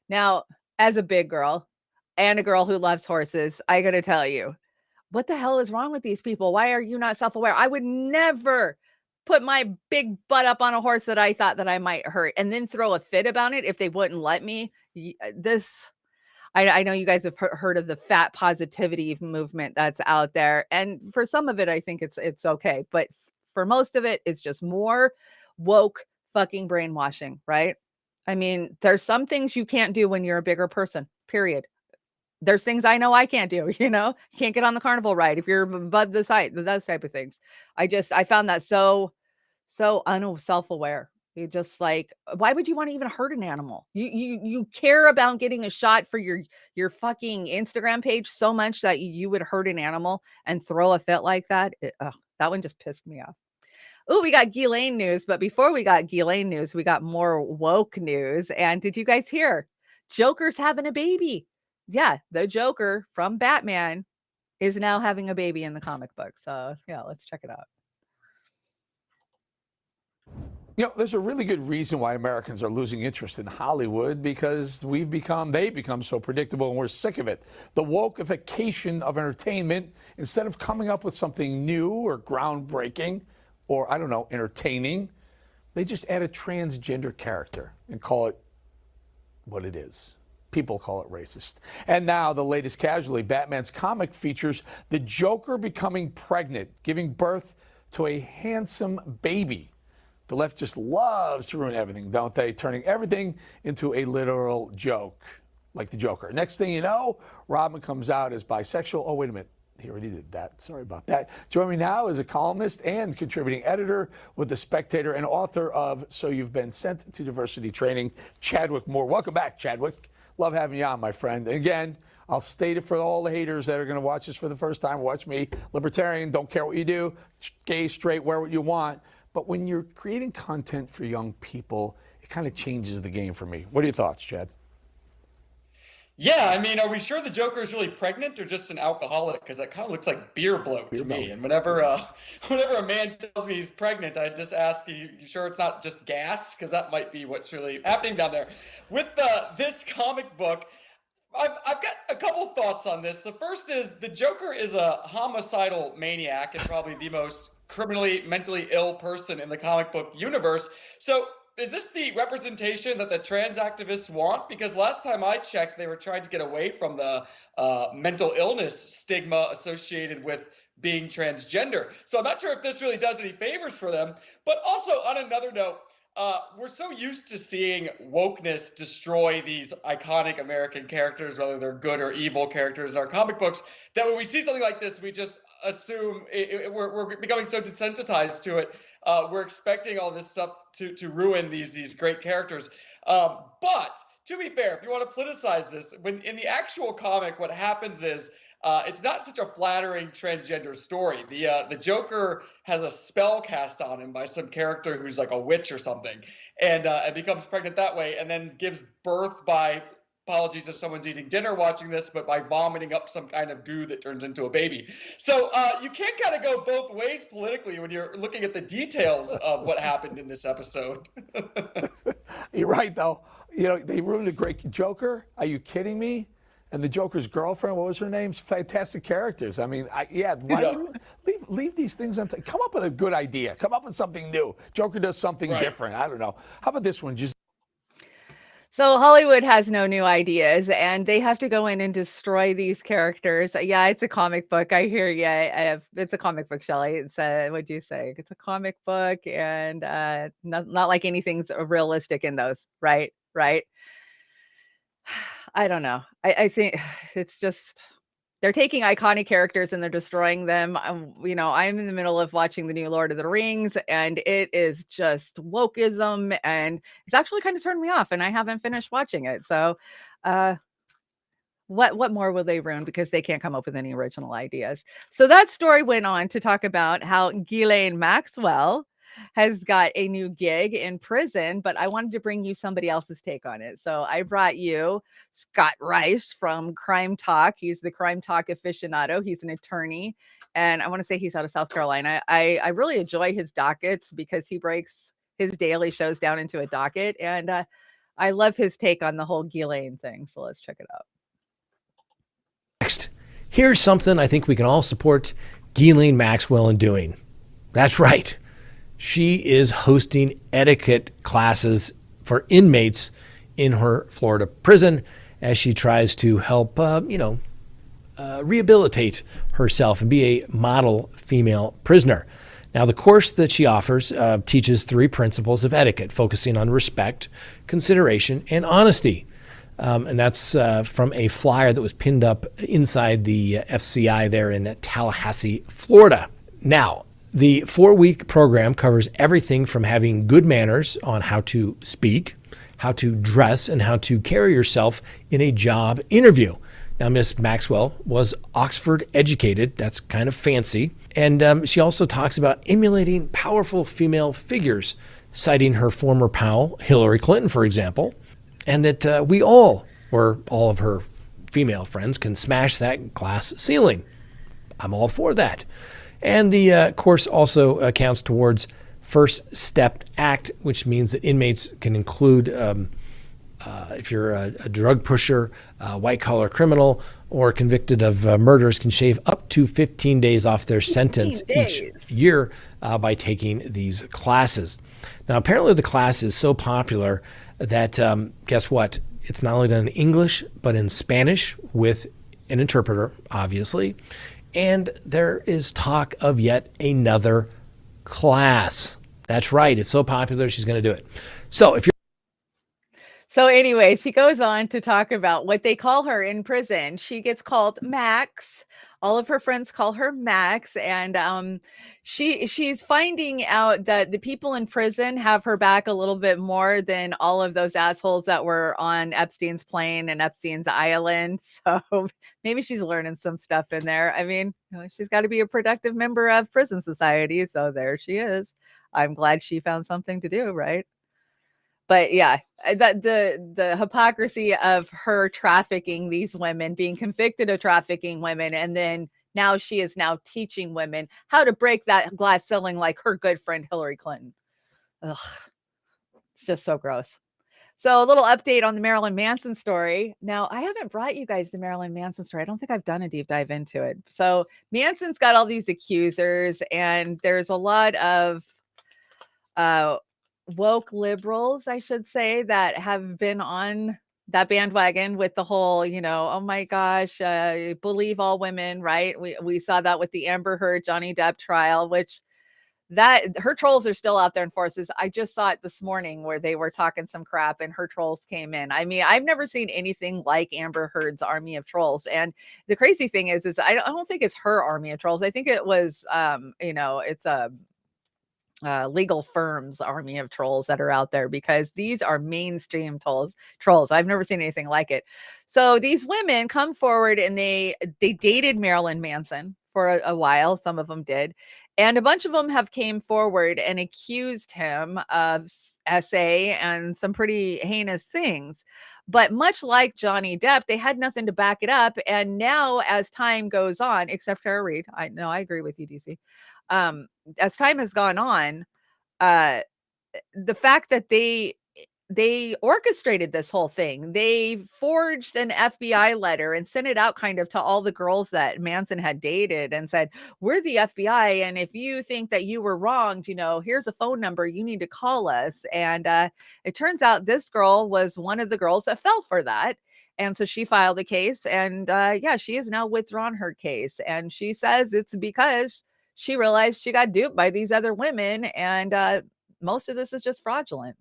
Now, as a big girl and a girl who loves horses, I gotta tell you, what the hell is wrong with these people? Why are you not self-aware? I would never put my big butt up on a horse that I thought that I might hurt and then throw a fit about it if they wouldn't let me. I know you guys have heard of the fat positivity movement that's out there. And for some of it, I think it's okay. But for most of it, it's just more woke fucking brainwashing, right? I mean, there's some things you can't do when you're a bigger person, period. There's things I know I can't do, you know, you can't get on the carnival ride if you're above this height, those type of things. I found that so self-aware. You just like, why would you want to even hurt an animal? You care about getting a shot for your fucking Instagram page so much that you would hurt an animal and throw a fit like that. That one just pissed me off. Oh, we got Ghislaine news, but before we got Ghislaine news, we got more woke news. And did you guys hear? Joker's having a baby. Yeah, the Joker from Batman is now having a baby in the comic book. So yeah, let's check it out. You know, there's a really good reason why Americans are losing interest in Hollywood, because they've become so predictable and we're sick of it. The wokeification of entertainment, instead of coming up with something new or groundbreaking or, I don't know, entertaining, they just add a transgender character and call it what it is. People call it racist. And now the latest casualty, Batman's comic features the Joker becoming pregnant, giving birth to a handsome baby. The left just loves to ruin everything, don't they? Turning everything into a literal joke, like the Joker. Next thing you know, Robin comes out as bisexual. Oh, wait a minute. He already did that. Sorry about that. Join me now as a columnist and contributing editor with The Spectator and author of So You've Been Sent to Diversity Training, Chadwick Moore. Welcome back, Chadwick. Love having you on, my friend. And again, I'll state it for all the haters that are going to watch this for the first time. Watch me, libertarian, don't care what you do, gay, straight, wear what you want. But when you're creating content for young people, it kind of changes the game for me. What are your thoughts, Chad? Yeah, I mean, are we sure the Joker is really pregnant or just an alcoholic? Because that kind of looks like beer bloat to me. And whenever a man tells me he's pregnant, I just ask, you sure it's not just gas? Because that might be what's really happening down there. With this comic book, I've got a couple thoughts on this. The first is the Joker is a homicidal maniac and probably the most criminally, mentally ill person in the comic book universe. So is this the representation that the trans activists want? Because last time I checked, they were trying to get away from the mental illness stigma associated with being transgender. So I'm not sure if this really does any favors for them. But also on another note, we're so used to seeing wokeness destroy these iconic American characters, whether they're good or evil characters in our comic books, that when we see something like this, we just assume we're becoming so desensitized to it. We're expecting all this stuff to ruin these great characters. But to be fair, if you want to politicize this, when in the actual comic, what happens is it's not such a flattering transgender story. The Joker has a spell cast on him by some character who's like a witch or something, and becomes pregnant that way, and then gives birth by, apologies if someone's eating dinner watching this, but by vomiting up some kind of goo that turns into a baby. So you can kind of go both ways politically when you're looking at the details of what happened in this episode. You're right, though. You know, they ruined a great Joker. Are you kidding me? And the Joker's girlfriend, what was her name? Fantastic characters. I mean, leave these things on. Come up with a good idea. Come up with something new. Joker does something different. I don't know. How about this one? So Hollywood has no new ideas, and they have to go in and destroy these characters. Yeah, it's a comic book. I hear you. It's a comic book, Shelley. It's what'd you say? It's a comic book, and not like anything's realistic in those, right? Right. I don't know. I think it's just they're taking iconic characters and they're destroying them. I'm in the middle of watching the new Lord of the Rings, and it is just wokeism, and it's actually kind of turned me off, and I haven't finished watching it. So, what more will they ruin because they can't come up with any original ideas? So that story went on to talk about how Ghislaine Maxwell has got a new gig in prison, but I wanted to bring you somebody else's take on it. So I brought you Scott Rice from Crime Talk. He's the Crime Talk aficionado. He's an attorney, and I want to say he's out of South Carolina. I really enjoy his dockets because he breaks his daily shows down into a docket, and I love his take on the whole Ghislaine thing. So let's check it out. Next, here's something I think we can all support Ghislaine Maxwell in doing. That's right. She is hosting etiquette classes for inmates in her Florida prison as she tries to help, rehabilitate herself and be a model female prisoner. Now, the course that she offers teaches 3 principles of etiquette, focusing on respect, consideration, and honesty. And that's from a flyer that was pinned up inside the FCI there in Tallahassee, Florida. Now, the 4-week program covers everything from having good manners on how to speak, how to dress, and how to carry yourself in a job interview. Now, Miss Maxwell was Oxford educated. That's kind of fancy. And she also talks about emulating powerful female figures, citing her former pal, Hillary Clinton, for example, and that we all, or all of her female friends, can smash that glass ceiling. I'm all for that. And the course also counts towards First Step Act, which means that inmates can include, if you're a drug pusher, a white-collar criminal, or convicted of murders, can shave up to 15 days off their sentence each year by taking these classes. Now, apparently the class is so popular that, guess what? It's not only done in English, but in Spanish with an interpreter, obviously. And there is talk of yet another class. That's right. It's so popular, she's going to do it. So anyways, he goes on to talk about what they call her in prison. She gets called Max. All of her friends call her Max, and she's finding out that the people in prison have her back a little bit more than all of those assholes that were on Epstein's plane and Epstein's island. So maybe she's learning some stuff in there. I mean, she's got to be a productive member of prison society. So there she is. I'm glad she found something to do, right? But yeah, the hypocrisy of her trafficking these women, being convicted of trafficking women, and then now she is now teaching women how to break that glass ceiling like her good friend Hillary Clinton. Ugh, it's just so gross. So a little update on the Marilyn Manson story. Now, I haven't brought you guys the Marilyn Manson story. I don't think I've done a deep dive into it. So Manson's got all these accusers, and there's a lot of woke liberals, I should say, that have been on that bandwagon with the whole, oh my gosh, believe all women, right? We saw that with the Amber Heard Johnny Depp trial, which that her trolls are still out there in forces. I just saw it this morning where they were talking some crap and her trolls came in. I mean, I've never seen anything like Amber Heard's army of trolls. And the crazy thing is I don't think it's her army of trolls. I think it was, it's a legal firms army of trolls that are out there, because these are mainstream trolls. I've never seen anything like it. So these women come forward and they dated Marilyn Manson for a while. Some of them did. And a bunch of them have came forward and accused him of SA and some pretty heinous things. But much like Johnny Depp, they had nothing to back it up. And now as time goes on, except Tara Reid, I agree with you, DC. As time has gone on, the fact that they orchestrated this whole thing, they forged an FBI letter and sent it out kind of to all the girls that Manson had dated and said, we're the FBI, and if you think that you were wronged, here's a phone number, you need to call us. And it turns out this girl was one of the girls that fell for that. And so she filed a case, and she has now withdrawn her case. And she says it's because she realized she got duped by these other women, and most of this is just fraudulent.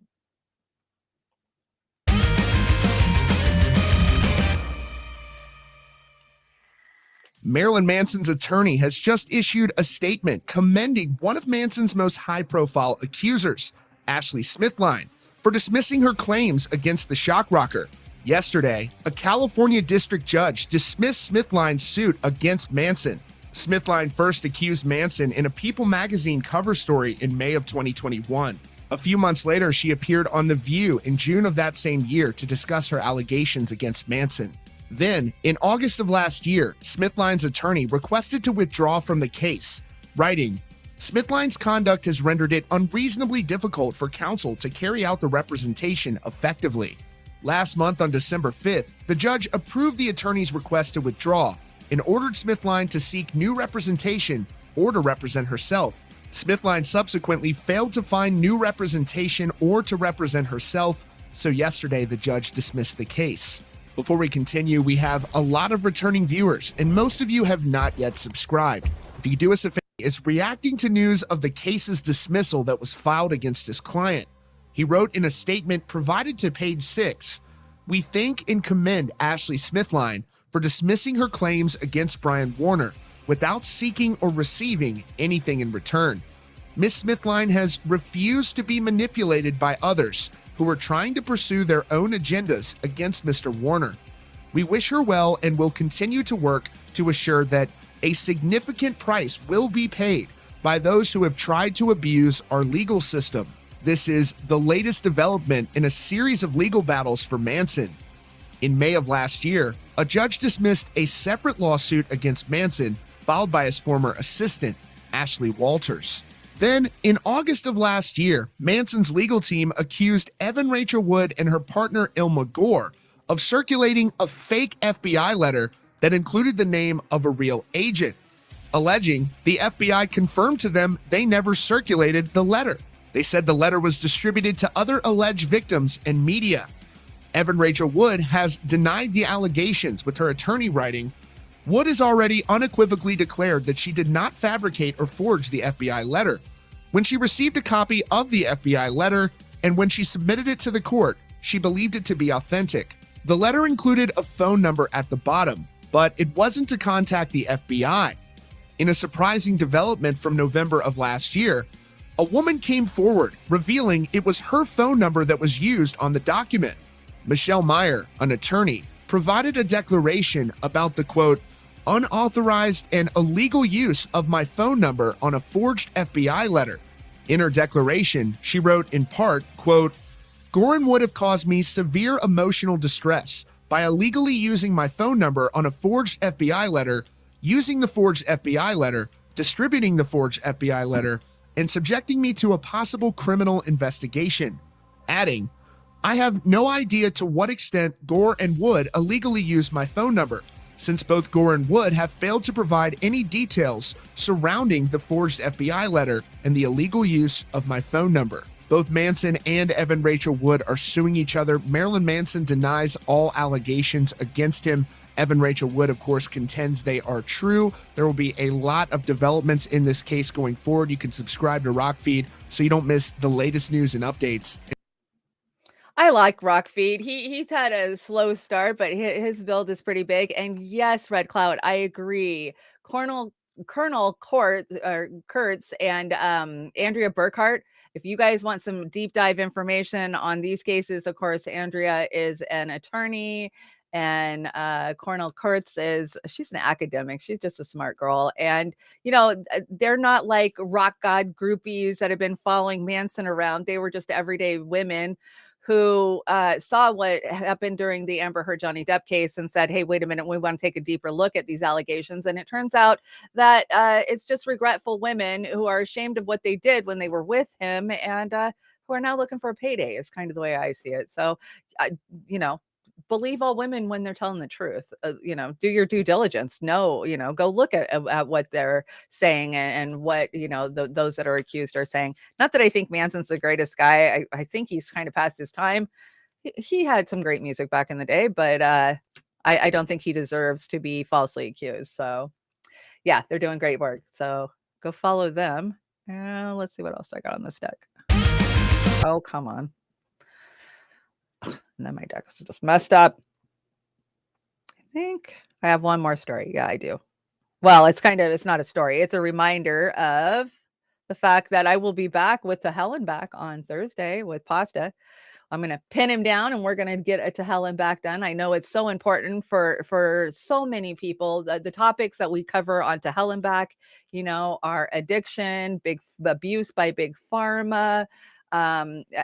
Marilyn Manson's attorney has just issued a statement commending one of Manson's most high-profile accusers, Ashley Smithline, for dismissing her claims against the shock rocker. Yesterday, a California district judge dismissed Smithline's suit against Manson. Smithline first accused Manson in a People magazine cover story in May of 2021. A few months later, she appeared on The View in June of that same year to discuss her allegations against Manson. Then, in August of last year, Smithline's attorney requested to withdraw from the case, writing, "Smithline's conduct has rendered it unreasonably difficult for counsel to carry out the representation effectively." Last month on December 5th, the judge approved the attorney's request to withdraw and ordered Smithline to seek new representation or to represent herself. Smithline subsequently failed to find new representation or to represent herself, so yesterday the judge dismissed the case. Before we continue, we have a lot of returning viewers, and most of you have not yet subscribed. If you could do us a favor, is reacting to news of the case's dismissal that was filed against his client. He wrote in a statement provided to Page 6, "We thank and commend Ashley Smithline for dismissing her claims against Brian Warner without seeking or receiving anything in return. Ms. Smithline has refused to be manipulated by others who are trying to pursue their own agendas against Mr. Warner. We wish her well and will continue to work to assure that a significant price will be paid by those who have tried to abuse our legal system. This is the latest development in a series of legal battles for Manson. In May of last year, a judge dismissed a separate lawsuit against Manson filed by his former assistant, Ashley Walters. Then, in August of last year, Manson's legal team accused Evan Rachel Wood and her partner Ilma Gore of circulating a fake FBI letter that included the name of a real agent, alleging the FBI confirmed to them they never circulated the letter. They said the letter was distributed to other alleged victims and media. Evan Rachel Wood has denied the allegations, with her attorney writing, "Wood has already unequivocally declared that she did not fabricate or forge the FBI letter. When she received a copy of the FBI letter and when she submitted it to the court, she believed it to be authentic. The letter included a phone number at the bottom, but it wasn't to contact the FBI." In a surprising development from November of last year, a woman came forward revealing it was her phone number that was used on the document. Michelle Meyer, an attorney, provided a declaration about the, quote, "unauthorized and illegal use of my phone number on a forged FBI letter." In her declaration, she wrote in part, quote, "Gorin would have caused me severe emotional distress by illegally using my phone number on a forged FBI letter, using the forged FBI letter, distributing the forged FBI letter, and subjecting me to a possible criminal investigation," adding, "I have no idea to what extent Gore and Wood illegally used my phone number, since both Gore and Wood have failed to provide any details surrounding the forged FBI letter and the illegal use of my phone number." Both Manson and Evan Rachel Wood are suing each other. Marilyn Manson denies all allegations against him, Evan Rachel Wood, of course, contends they are true. There will be a lot of developments in this case going forward. You can subscribe to Rockfeed so you don't miss the latest news and updates. I like Rockfeed. He's had a slow start, but his build is pretty big. And yes, Red Cloud, I agree. Colonel Kurtz and Andrea Burkhart. If you guys want some deep dive information on these cases, of course, Andrea is an attorney, and Colonel Kurtz she's an academic. She's just a smart girl. And, they're not like rock god groupies that have been following Manson around. They were just everyday women who saw what happened during the Amber Heard Johnny Depp case and said, hey, wait a minute, we want to take a deeper look at these allegations. And it turns out that it's just regretful women who are ashamed of what they did when they were with him and who are now looking for a payday is kind of the way I see it. So, believe all women when they're telling the truth. Do your due diligence. Go look at what they're saying and what those that are accused are saying. Not that I think Manson's the greatest guy. I think he's kind of past his time. He had some great music back in the day, but I don't think he deserves to be falsely accused. So yeah, they're doing great work. So go follow them. Let's see what else I got on this deck. Oh, come on. And then my deck is just messed up. I think I have one more story. Yeah, I do. Well, it's not a story. It's a reminder of the fact that I will be back with To Hell and Back on Thursday with Pasta. I'm going to pin him down and we're going to get a To Hell and Back done. I know it's so important for so many people. The topics that we cover on To Hell and Back, are addiction, big abuse by big pharma,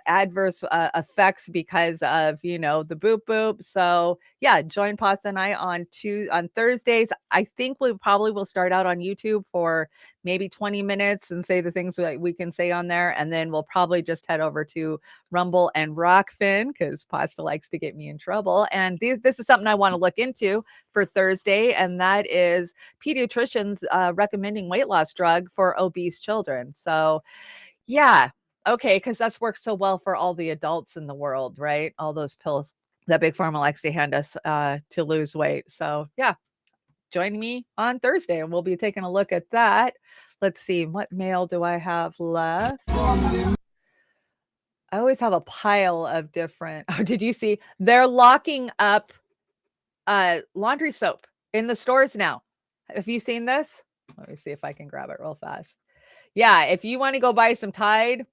adverse effects because of the boop boop. So yeah, join Pasta and I on Thursdays. I think we probably will start out on YouTube for maybe 20 minutes and say the things that we can say on there, and then we'll probably just head over to Rumble and Rokfin because Pasta likes to get me in trouble. And this is something I want to look into for Thursday, and that is pediatricians recommending weight loss drug for obese children. So yeah. Okay, because that's worked so well for all the adults in the world, right? All those pills that Big Pharma likes to hand us to lose weight. So yeah, join me on Thursday and we'll be taking a look at that. Let's see, what mail do I have left? I always have a pile of different. Oh, did you see? They're locking up laundry soap in the stores now. Have you seen this? Let me see if I can grab it real fast. Yeah, if you want to go buy some Tide,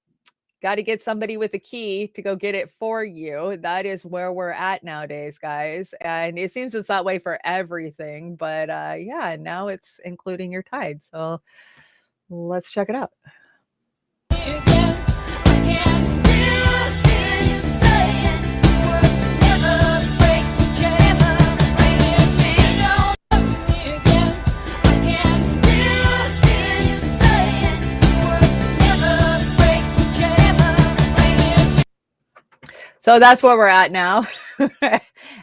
got to get somebody with a key to go get it for you. That is where we're at nowadays, guys. And it seems it's that way for everything. But yeah, now it's including your Tide. So let's check it out. So that's where we're at now.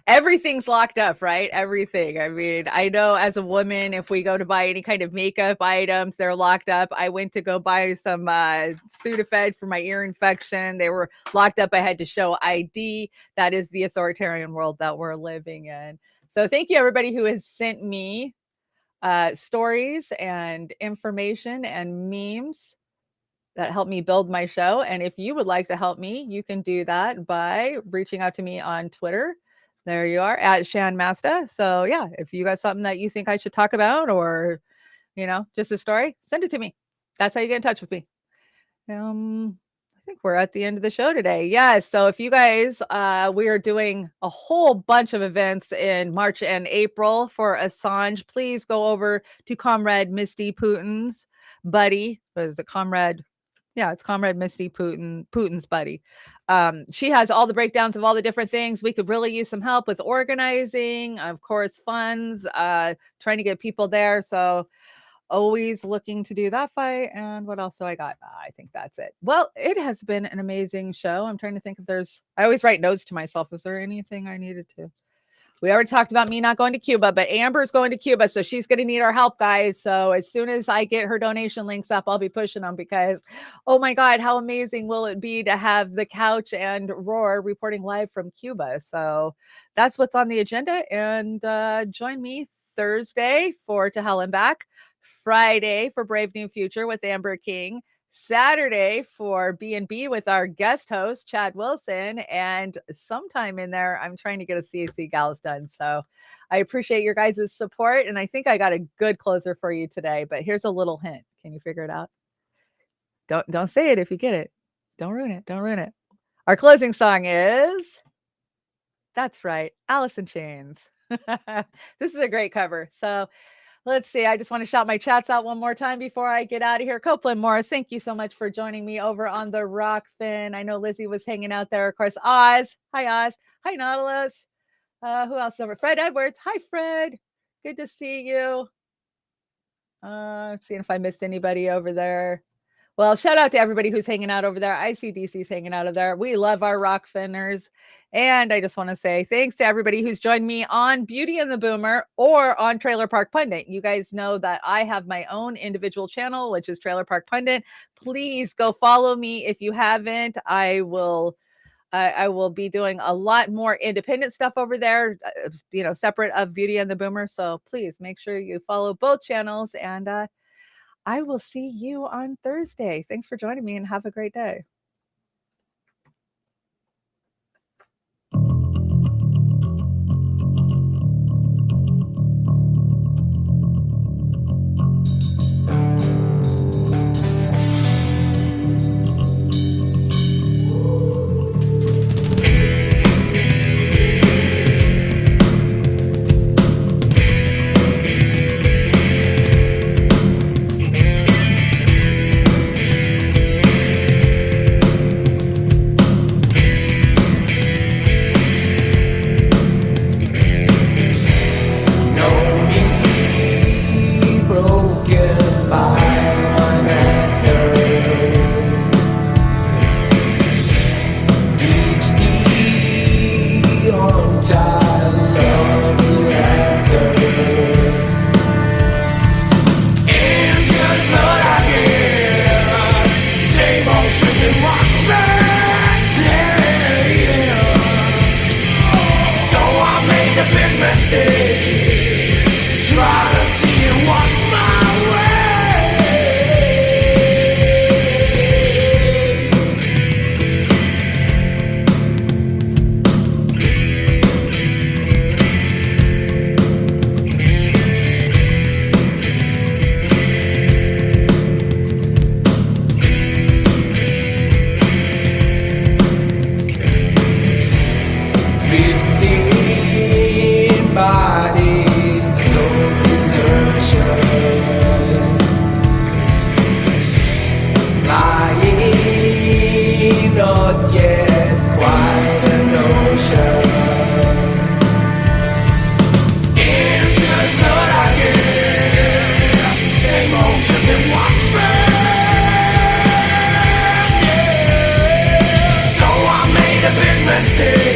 Everything's locked up, right? Everything. I mean, I know as a woman, if we go to buy any kind of makeup items, they're locked up. I went to go buy some Sudafed for my ear infection. They were locked up. I had to show ID. That is the authoritarian world that we're living in. So thank you, everybody who has sent me stories and information and memes that help me build my show. And if you would like to help me, you can do that by reaching out to me on Twitter. There you are, at Chanda-Masta. So yeah, if you got something that you think I should talk about or, just a story, send it to me. That's how you get in touch with me. I think we're at the end of the show today. Yeah. So if you guys, we are doing a whole bunch of events in March and April for Assange. Please go over to Comrade Misty Putin's buddy. What is it, Comrade? Yeah, it's Comrade Misty Putin's buddy. She has all the breakdowns of all the different things. We could really use some help with organizing, of course, funds, trying to get people there. So always looking to do that fight. And what else do I got? I think that's it. Well, it has been an amazing show. I'm trying to think if I always write notes to myself. Is there anything I needed to We already talked about me not going to Cuba, but Amber's going to Cuba, so she's going to need our help, guys. So as soon as I get her donation links up, I'll be pushing them because, oh my God, how amazing will it be to have the Couch and Roar reporting live from Cuba? So that's what's on the agenda. And join me Thursday for To Hell and Back, Friday for Brave New Future with Amber King, Saturday for B&B with our guest host, Chad Wilson. And sometime in there, I'm trying to get a CAC Gals done. So I appreciate your guys' support. And I think I got a good closer for you today, but here's a little hint. Can you figure it out? Don't say it if you get it. Don't ruin it. Don't ruin it. Our closing song is, that's right, Alice in Chains. This is a great cover. So let's see. I just want to shout my chats out one more time before I get out of here. Copeland Morris, thank you so much for joining me over on the Rokfin. I know Lizzie was hanging out there. Of course, Oz. Hi, Oz. Hi, Nautilus. Who else over? Fred Edwards. Hi, Fred. Good to see you. Seeing if I missed anybody over there. Well, shout out to everybody who's hanging out over there. ICDC's hanging out over there. We love our Rokfinners. And I just want to say thanks to everybody who's joined me on Beauty and the Boomer or on Trailer Park Pundit. You guys know that I have my own individual channel, which is Trailer Park Pundit. Please go follow me if you haven't. I will be doing a lot more independent stuff over there, separate of Beauty and the Boomer. So please make sure you follow both channels, and I will see you on Thursday. Thanks for joining me and have a great day. Mistake.